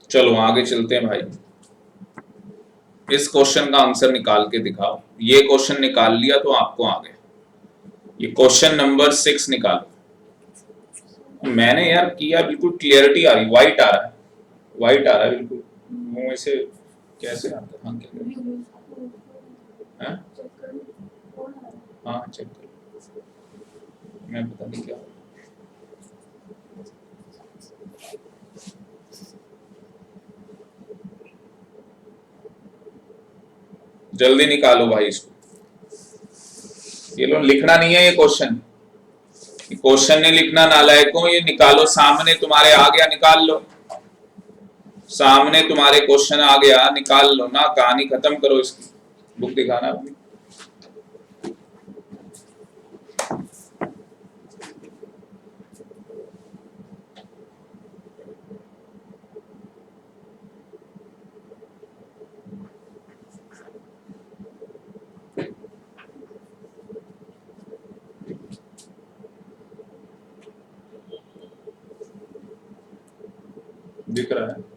चलो आगे चलते हैं भाई। इस क्वेश्चन का आंसर निकाल के दिखाओ। ये क्वेश्चन निकाल लिया तो आपको आ गया। ये क्वेश्चन नंबर 6 निकालो। मैंने यार किया, बिल्कुल क्लियरिटी आ रही, व्हाइट आ रहा है, व्हाइट आ रहा है बिल्कुल। मुंह से कैसे आता है? हाँ क्या है? हाँ चेक कर, मैं पता नहीं क्या। जल्दी निकालो भाई इसको। ये लो, लिखना नहीं है ये क्वेश्चन, क्वेश्चन नहीं लिखना नालायकों, ये निकालो। सामने तुम्हारे आ गया, निकाल लो। सामने तुम्हारे क्वेश्चन आ गया, निकाल लो ना, कहानी खत्म करो इसकी। बुक दिखाना अपनी। दिख रहा है?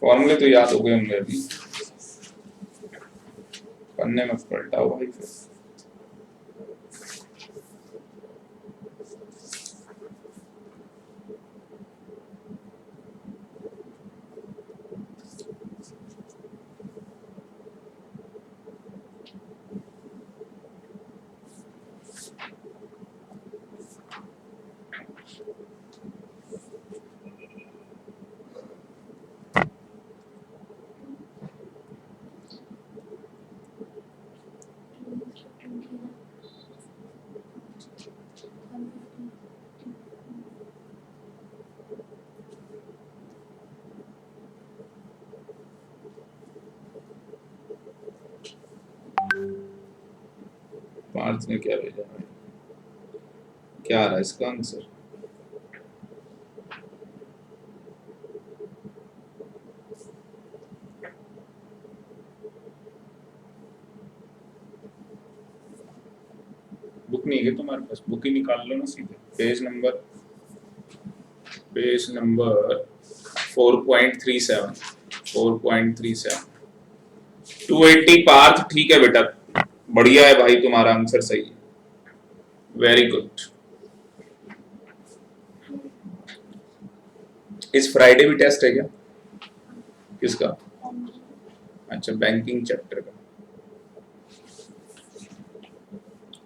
फॉर्मूले तो याद हो गए होंगे अभी, पन्ने में पलटाओ भाई फिर। पार्थ ने क्या भेजा है? क्या आ रहा है इसका आंसर? बुक नहीं है तुम्हारे पास? बुक ही निकाल लो ना सीधे। Page number 4.37, 4.37, 280। पार्थ ठीक है बेटा, बढ़िया है भाई, तुम्हारा आंसर सही है, वेरी गुड। इस फ्राइडे भी टेस्ट है क्या? किसका? अच्छा, बैंकिंग चैप्टर का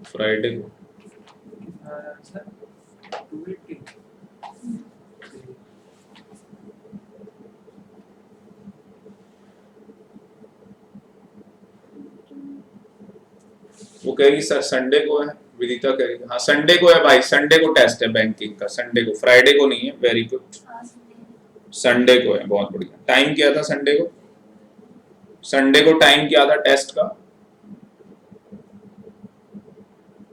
फ्राइडे को। वो कहेगी सर संडे को है, विदिता कहेगी हाँ संडे को है भाई, संडे को टेस्ट है बैंकिंग का, संडे को, फ्राइडे को नहीं है। वेरी गुड, संडे को है, बहुत बढ़िया। टाइम क्या था संडे को? संडे को टाइम क्या था टेस्ट का?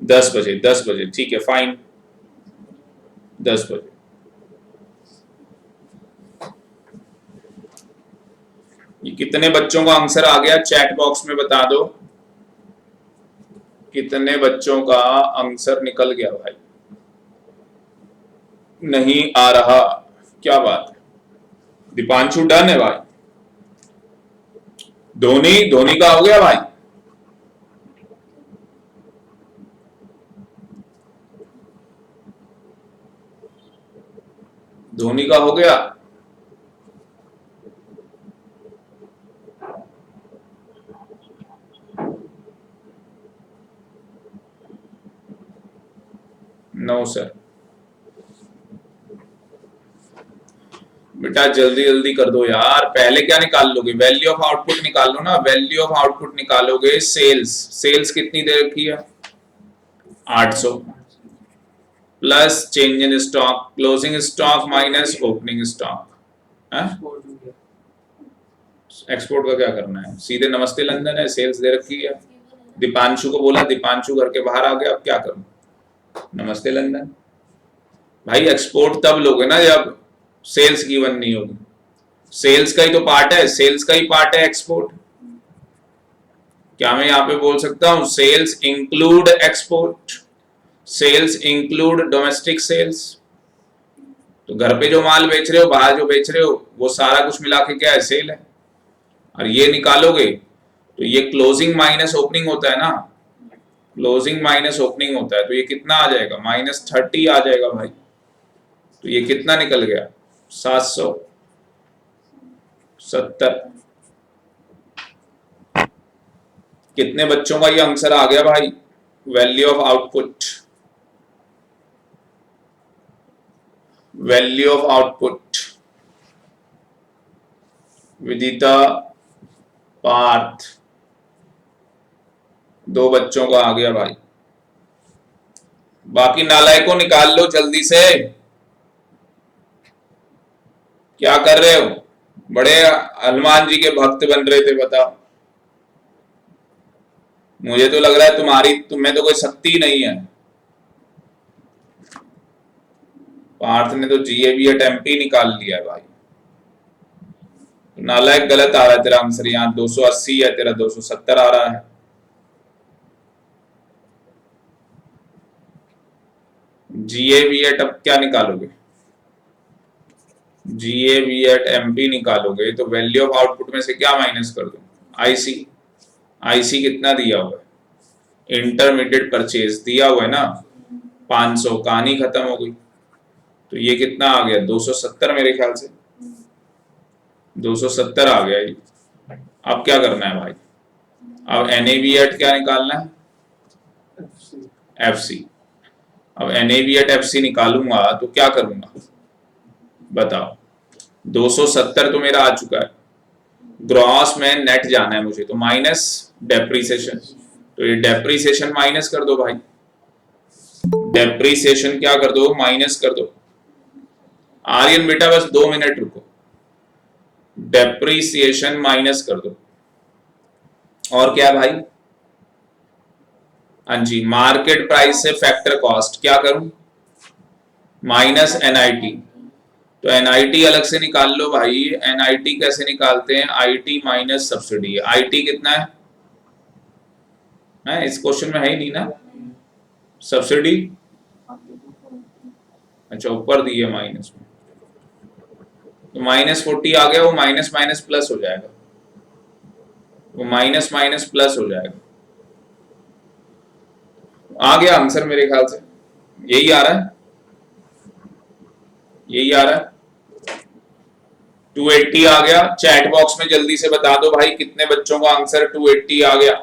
10 बजे, 10 बजे, ठीक है, फाइन, 10 बजे। ये कितने बच्चों का आंसर आ गया चैट बॉक्स में बता दो, कितने बच्चों का आंसर निकल गया भाई? नहीं आ रहा, क्या बात है? दीपांशु डन है भाई। धोनी, धोनी का हो गया भाई। धोनी का हो गया। No sir. बेटा जल्दी जल्दी कर दो यार, पहले क्या निकाल लोगे? वैल्यू ऑफ आउटपुट निकाल लो ना। वैल्यू ऑफ आउटपुट निकालोगे, सेल्स, सेल्स कितनी दे रखी है? 800 plus change in stock, closing stock minus opening stock. Export का क्या करना है? सीधे नमस्ते लंदन है, सेल्स दे रखी है। दीपांशु को बोला, दीपांशु घर के बाहर आ गया, अब क्या करूं? नमस्ते लंदन। भाई एक्सपोर्ट तब लोगे ना जब सेल्स गिवन नहीं होगी। सेल्स का ही तो पार्ट है, सेल्स का ही पार्ट है एक्सपोर्ट। क्या मैं यहां पे बोल सकता हूं sales include export, sales include domestic sales? तो घर पे जो माल बेच रहे हो, बाहर जो बेच रहे हो, वो सारा कुछ मिला के क्या है? सेल है। और ये निकालोगे तो ये क्लोजिंग माइनस ओपनिंग होता है ना, क्लोजिंग माइनस ओपनिंग होता है, तो ये कितना आ जाएगा? -30 आ जाएगा भाई। तो ये कितना निकल गया? 770। कितने बच्चों का ये आंसर आ गया भाई? Value of output, value of output, Vidita, Parth, 2 बच्चों का आ गया भाई। बाकी नालायकों निकाल लो जल्दी से। क्या कर रहे हो? बड़े हनुमान जी के भक्त बन रहे थे, बताओ। मुझे तो लग रहा है तुम्हें तो कोई शक्ति नहीं है। पार्थ ने तो जीएवी एमपी निकाल लिया है भाई। नालायक गलत आ रहा है तेरा आंसर, यहाँ 280 है, तेरा 270 आ रहा है। जीएवी एट अब क्या निकालोगे? जीएवी एट एमपी निकालोगे तो वैल्यू ऑफ आउटपुट में से क्या माइनस कर दो? आईसी। आईसी कितना दिया हुआ है? इंटरमीडिएट परचेज दिया हुआ है ना 500, कहानी खत्म हो गई। तो ये कितना आ गया? 270 मेरे ख्याल से, 270 आ गया ये। अब क्या करना है भाई? अब एनएवी एट क्या निकालना है? एफसी। अब एनएवी एट एफसी निकालूंगा तो क्या करूंगा बताओ? 270 तो मेरा आ चुका है, ग्रॉस में नेट जाना है मुझे, तो माइनस डेप्रीसिएशन। तो ये डेप्रीसिएशन माइनस कर दो भाई, डेप्रीसिएशन क्या कर दो? माइनस कर दो। आर्यन बेटा बस 2 मिनट रुको, डेप्रीसिएशन माइनस कर दो। और क्या भाई? हाँ जी, मार्केट प्राइस से फैक्टर कॉस्ट क्या करूं? Minus NIT. तो एनआईटी अलग से निकाल लो भाई। एनआईटी कैसे निकालते हैं? IT minus subsidy. आईटी कितना है? इस क्वेश्चन में है ही नहीं ना सब्सिडी। अच्छा ऊपर दी है माइनस में, तो -40 आ गया, वो माइनस माइनस प्लस हो जाएगा, वो माइनस माइनस प्लस हो जाएगा। आ गया आंसर मेरे ख्याल से, यही आ रहा है, यही आ रहा है। 280 आ गया। चैट बॉक्स में जल्दी से बता दो भाई कितने बच्चों का आंसर 280 आ गया,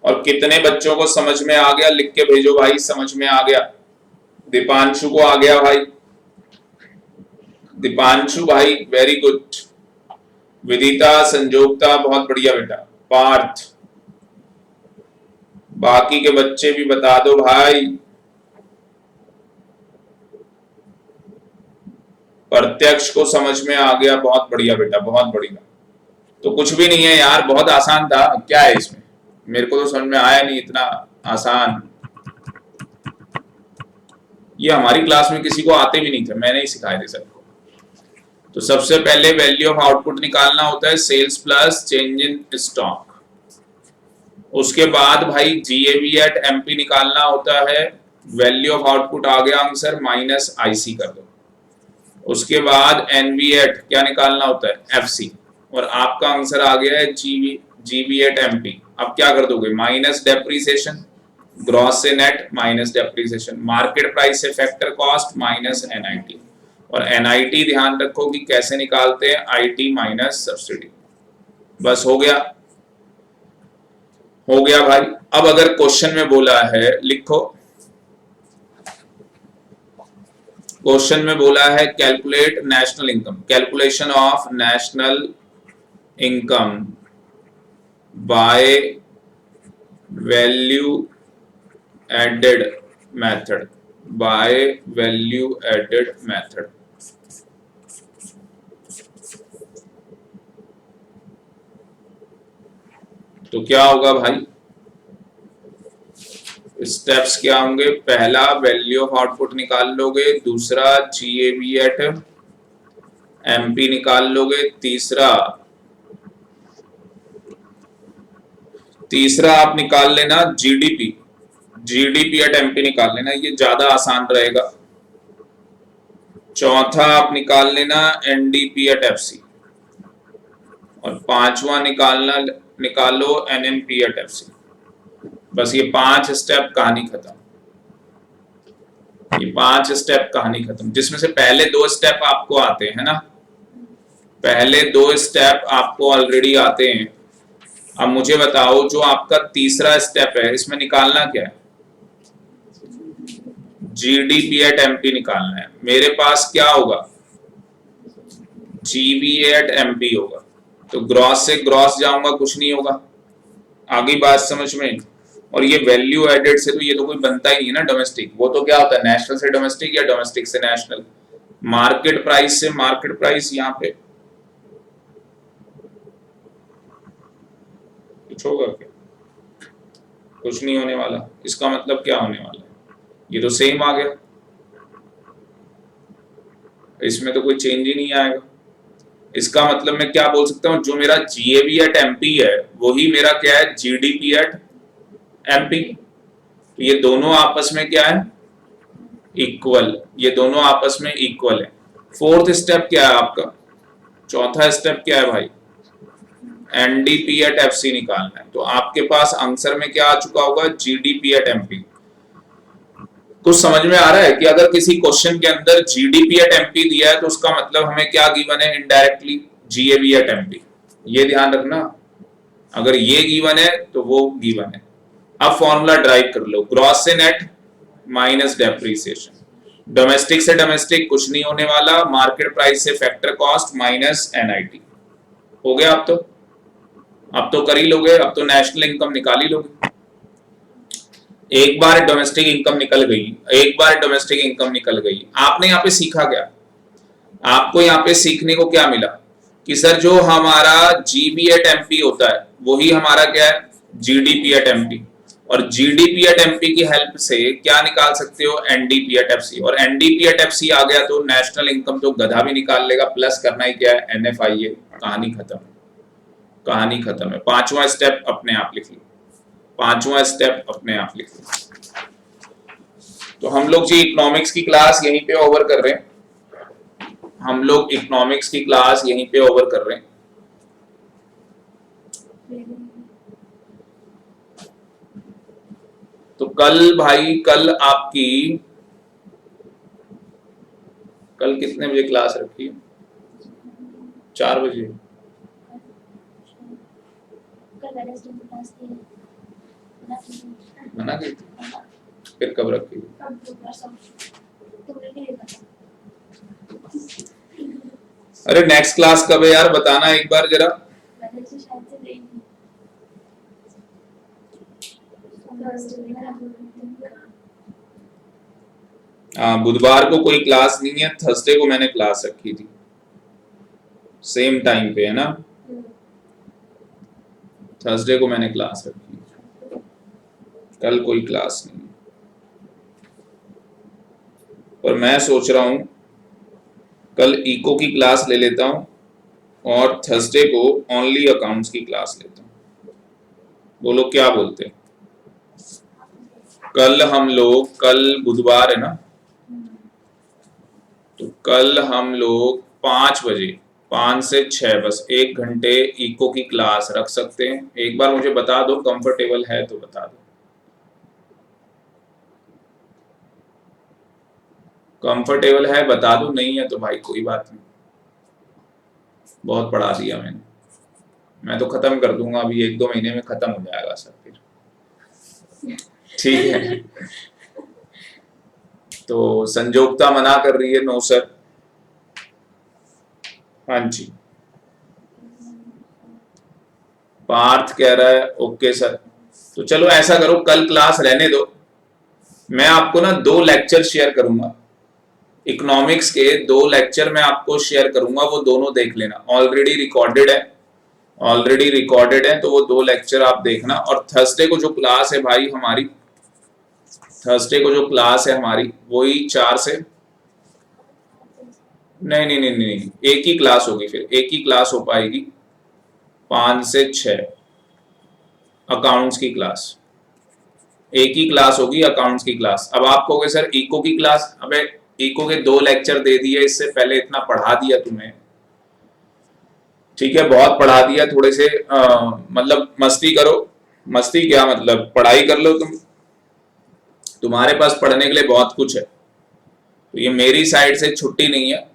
और कितने बच्चों को समझ में आ गया? लिख के भेजो भाई, समझ में आ गया। दीपांशु को आ गया भाई, दीपांशु भाई वेरी गुड। विदिता, संजोगता बहुत बढ़िया बेटा। पार्थ, बाकी के बच्चे भी बता दो भाई। प्रत्यक्ष को समझ में आ गया, बहुत बढ़िया बेटा, बहुत बढ़िया। तो कुछ भी नहीं है यार, बहुत आसान था। क्या है इसमें? मेरे को तो समझ में आया नहीं इतना आसान। ये हमारी क्लास में किसी को आते भी नहीं थे, मैंने ही सिखाए थे सबको। तो सबसे पहले वैल्यू ऑफ आउटपुट निकालना होता है, sales plus change in stock. उसके बाद भाई जीएवी एट एमपी निकालना होता है। वैल्यू ऑफ आउटपुट आ गया आंसर, माइनस आईसी कर दो। उसके बाद एनवी8 क्या निकालना होता है, एफसी, और आपका आंसर आ गया है जीवी8 एमपी। अब क्या कर दोगे, माइनस डेप्रीसिएशन, ग्रॉस से net minus depreciation, market price से फैक्टर कॉस्ट माइनस एनआईटी, और एनआईटी ध्यान रखो कि कैसे निकालते हैं, आईटी माइनस सब्सिडी। बस हो गया, हो गया भाई। अब अगर क्वेश्चन में बोला है, लिखो, क्वेश्चन में बोला है calculate national income, calculation of national income by value added method, by value added method. तो क्या होगा भाई, स्टेप्स क्या होंगे, पहला वैल्यू ऑफ आउटपुट निकाल लोगे, दूसरा जीएबी एट एमपी निकाल लोगे, तीसरा आप निकाल लेना जीडीपी, जीडीपी एट एमपी निकाल लेना, ये ज्यादा आसान रहेगा। चौथा आप निकाल लेना एनडीपी एट एफसी, और पांचवा निकालो एनएनपी एट एफसी। बस ये 5 स्टेप, कहानी खत्म। ये 5 स्टेप, कहानी खत्म, जिसमें से पहले 2 स्टेप आपको आते हैं ना, पहले 2 स्टेप आपको ऑलरेडी आते हैं। अब मुझे बताओ, जो आपका तीसरा स्टेप है, इसमें निकालना क्या है, जीडीपी एट एमपी निकालना है। मेरे पास क्या होगा, जीवी एट एमपी होगा, तो ग्रॉस से ग्रॉस जाऊंगा, कुछ नहीं होगा। आगे बात समझ में। और ये वैल्यू एडेड से तो ये तो कोई बनता ही नहीं है ना डोमेस्टिक, वो तो क्या होता है, नेशनल से डोमेस्टिक या डोमेस्टिक से नेशनल। मार्केट प्राइस से मार्केट प्राइस, यहाँ पे कुछ होगा क्या, कुछ नहीं होने वाला। इसका मतलब क्या होने वाला है, ये तो सेम आ गया, इसमें तो कोई चेंज ही नहीं आएगा। इसका मतलब मैं क्या बोल सकता हूँ, जो मेरा जीएवी एट एमपी है वही मेरा क्या है, जीडीपी एट एमपी। तो ये दोनों आपस में क्या है, इक्वल, ये दोनों आपस में इक्वल है। फोर्थ स्टेप क्या है आपका, चौथा स्टेप क्या है भाई, एनडीपी एट एफसी निकालना है। तो आपके पास आंसर में क्या आ चुका होगा, जीडीपी एट एमपी। कुछ समझ में आ रहा है कि अगर किसी क्वेश्चन के अंदर जीडीपी एट एमपी दिया है तो उसका मतलब हमें क्या गिवन है, इनडायरेक्टली जीएबी एट एमपी। ये ध्यान रखना, अगर ये गिवन है तो वो गिवन है। अब फॉर्मूला ड्राइव कर लो, ग्रॉस से नेट माइनस डेप्रीसिएशन, डोमेस्टिक से डोमेस्टिक कुछ नहीं होने वाला, मार्केट प्राइस से फैक्टर कॉस्ट माइनस एनआईटी। हो गया, अब तो कर ही लोगे, अब तो नेशनल इनकम निकाल ही लोगे। एक बार डोमेस्टिक इनकम निकल गई, एक बार डोमेस्टिक इनकम निकल गई, आपने यहाँ पे सीखा क्या, आपको यहाँ पे सीखने को क्या मिला कि सर जो हमारा जीबी एट एमपी होता है वही हमारा क्या है, जीडीपी एट एमपी, और जीडीपी एट एमपी की हेल्प से क्या निकाल सकते हो, एनडीपी एट एफसी, और एनडीपी एट एफसी आ गया तो नेशनल इनकम तो गधा भी निकाल लेगा, प्लस करना ही क्या है, एनएफआईए। कहानी खत्म, कहानी खत्म है। पांचवा स्टेप अपने आप लिख लो, पांचवा स्टेप अपने आप लिख लो। तो हम लोग जी इकोनॉमिक्स की क्लास यहीं पे ओवर कर रहे हैं, हम लोग इकोनॉमिक्स की क्लास यहीं पे ओवर कर रहे हैं। तो कल भाई, कल आपकी कल कितने बजे क्लास रखी है, 4 बजे। मना की थी, फिर कब रखी, अरे नेक्स्ट क्लास कब है यार, बताना एक बार जरा। हाँ, बुधवार को कोई क्लास नहीं है, थर्सडे को मैंने क्लास रखी थी, सेम टाइम पे है ना, थर्सडे को मैंने क्लास रखी, कल कोई क्लास नहीं। और मैं सोच रहा हूं कल इको की क्लास ले लेता हूं और थर्सडे को ओनली अकाउंट्स की क्लास लेता हूं। बोलो क्या बोलते हैं, कल हम लोग, कल बुधवार है ना, तो कल हम लोग 5 बजे 5 से 6 बस 1 घंटे इको की क्लास रख सकते हैं। एक बार मुझे बता दो, कंफर्टेबल है तो बता दो। कंफर्टेबल है बता दो, नहीं है तो भाई कोई बात नहीं, बहुत पढ़ा दिया मैंने। मैं तो खत्म कर दूंगा अभी, 1-2 महीने में खत्म हो जाएगा सब फिर। ठीक है। तो संजोक्ता मना कर रही है, नो सर। हाँ जी। पार्थ कह रहा है ओके सर। तो चलो ऐसा करो, कल क्लास रहने दो, मैं आपको ना 2 लेक्चर शेयर करूंगा, इकोनॉमिक्स के 2 लेक्चर मैं आपको शेयर करूंगा, वो दोनों देख लेना। ऑलरेडी रिकॉर्डेड है, ऑलरेडी रिकॉर्डेड है, तो वो 2 लेक्चर आप देखना। और थर्सडे को जो क्लास है भाई हमारी, थर्सडे को जो क्लास है हमारी वही 4 से, नहीं नहीं नहीं नहीं, एक ही क्लास होगी, फिर एक ही क्लास हो पाएगी 5 से 6, अकाउंट्स की क्लास, एक ही क्लास होगी अकाउंट्स की क्लास। अब आप कहोगे सर इको की क्लास, अबे इको के 2 लेक्चर दे दिए, इससे पहले इतना पढ़ा दिया तुम्हें, ठीक है बहुत पढ़ा दिया, थोड़े से मतलब मस्ती करो। मस्ती क्या, मतलब पढ़ाई कर लो तुम, तुम्हारे पास पढ़ने के लिए बहुत कुछ है। तो ये मेरी साइड से छुट्टी नहीं है,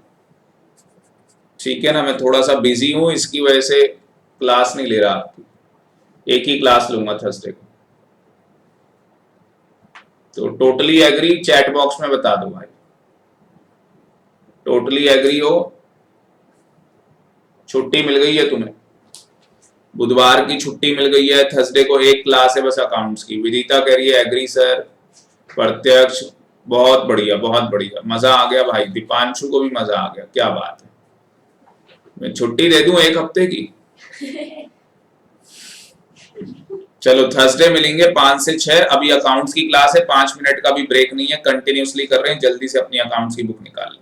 ठीक है ना, मैं थोड़ा सा बिजी हूं, इसकी वजह से क्लास नहीं ले रहा आपकी, एक ही क्लास लूंगा थर्सडे को। तो टोटली एग्री चैट बॉक्स में बता दो भाई, टोटली एग्री हो, छुट्टी मिल गई है तुम्हें, बुधवार की छुट्टी मिल गई है, थर्सडे को एक क्लास है बस अकाउंट्स की। विदिता कह रही है एग्री सर। प्रत्यक्ष बहुत बढ़िया बहुत बढ़िया, मजा आ गया भाई, दीपांशु को भी मजा आ गया, क्या बात है। मैं छुट्टी दे दूं 1 हफ्ते की। चलो थर्सडे मिलेंगे 5 से 6, अभी अकाउंट्स की क्लास है, 5 मिनट का भी ब्रेक नहीं है, कंटिन्यूसली कर रहे हैं। जल्दी से अपनी अकाउंट्स की बुक निकाल लो,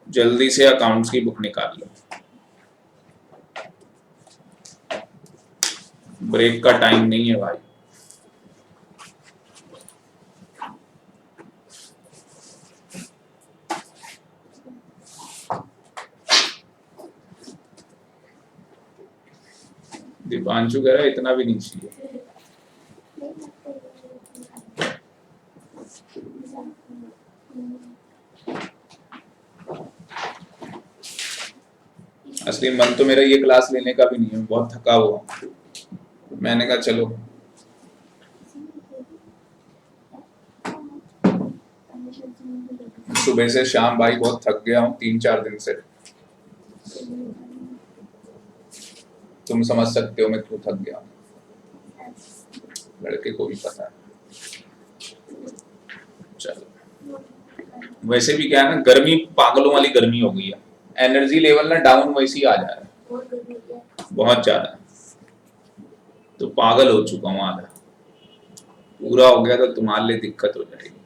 जल्दी से अकाउंट्स की बुक निकाल लो, ब्रेक का टाइम नहीं है भाई। दीपांशु कह रहा है इतना भी नहीं चाहिए। असली मन तो मेरा ये क्लास लेने का भी नहीं है, बहुत थका हुआ, मैंने कहा चलो सुबह से शाम भाई बहुत थक गया हूँ 3-4 दिन से, तुम समझ सकते हो मैं क्यों थक गया हूँ, लड़के को भी पता है। चलो वैसे भी क्या है ना, गर्मी पागलों वाली गर्मी हो गई है, एनर्जी लेवल ना डाउन वैसे ही आ जा रहा है बहुत ज्यादा, तो पागल हो चुका हूँ आधा, पूरा हो गया तो तुम्हारे लिए दिक्कत हो जाएगी।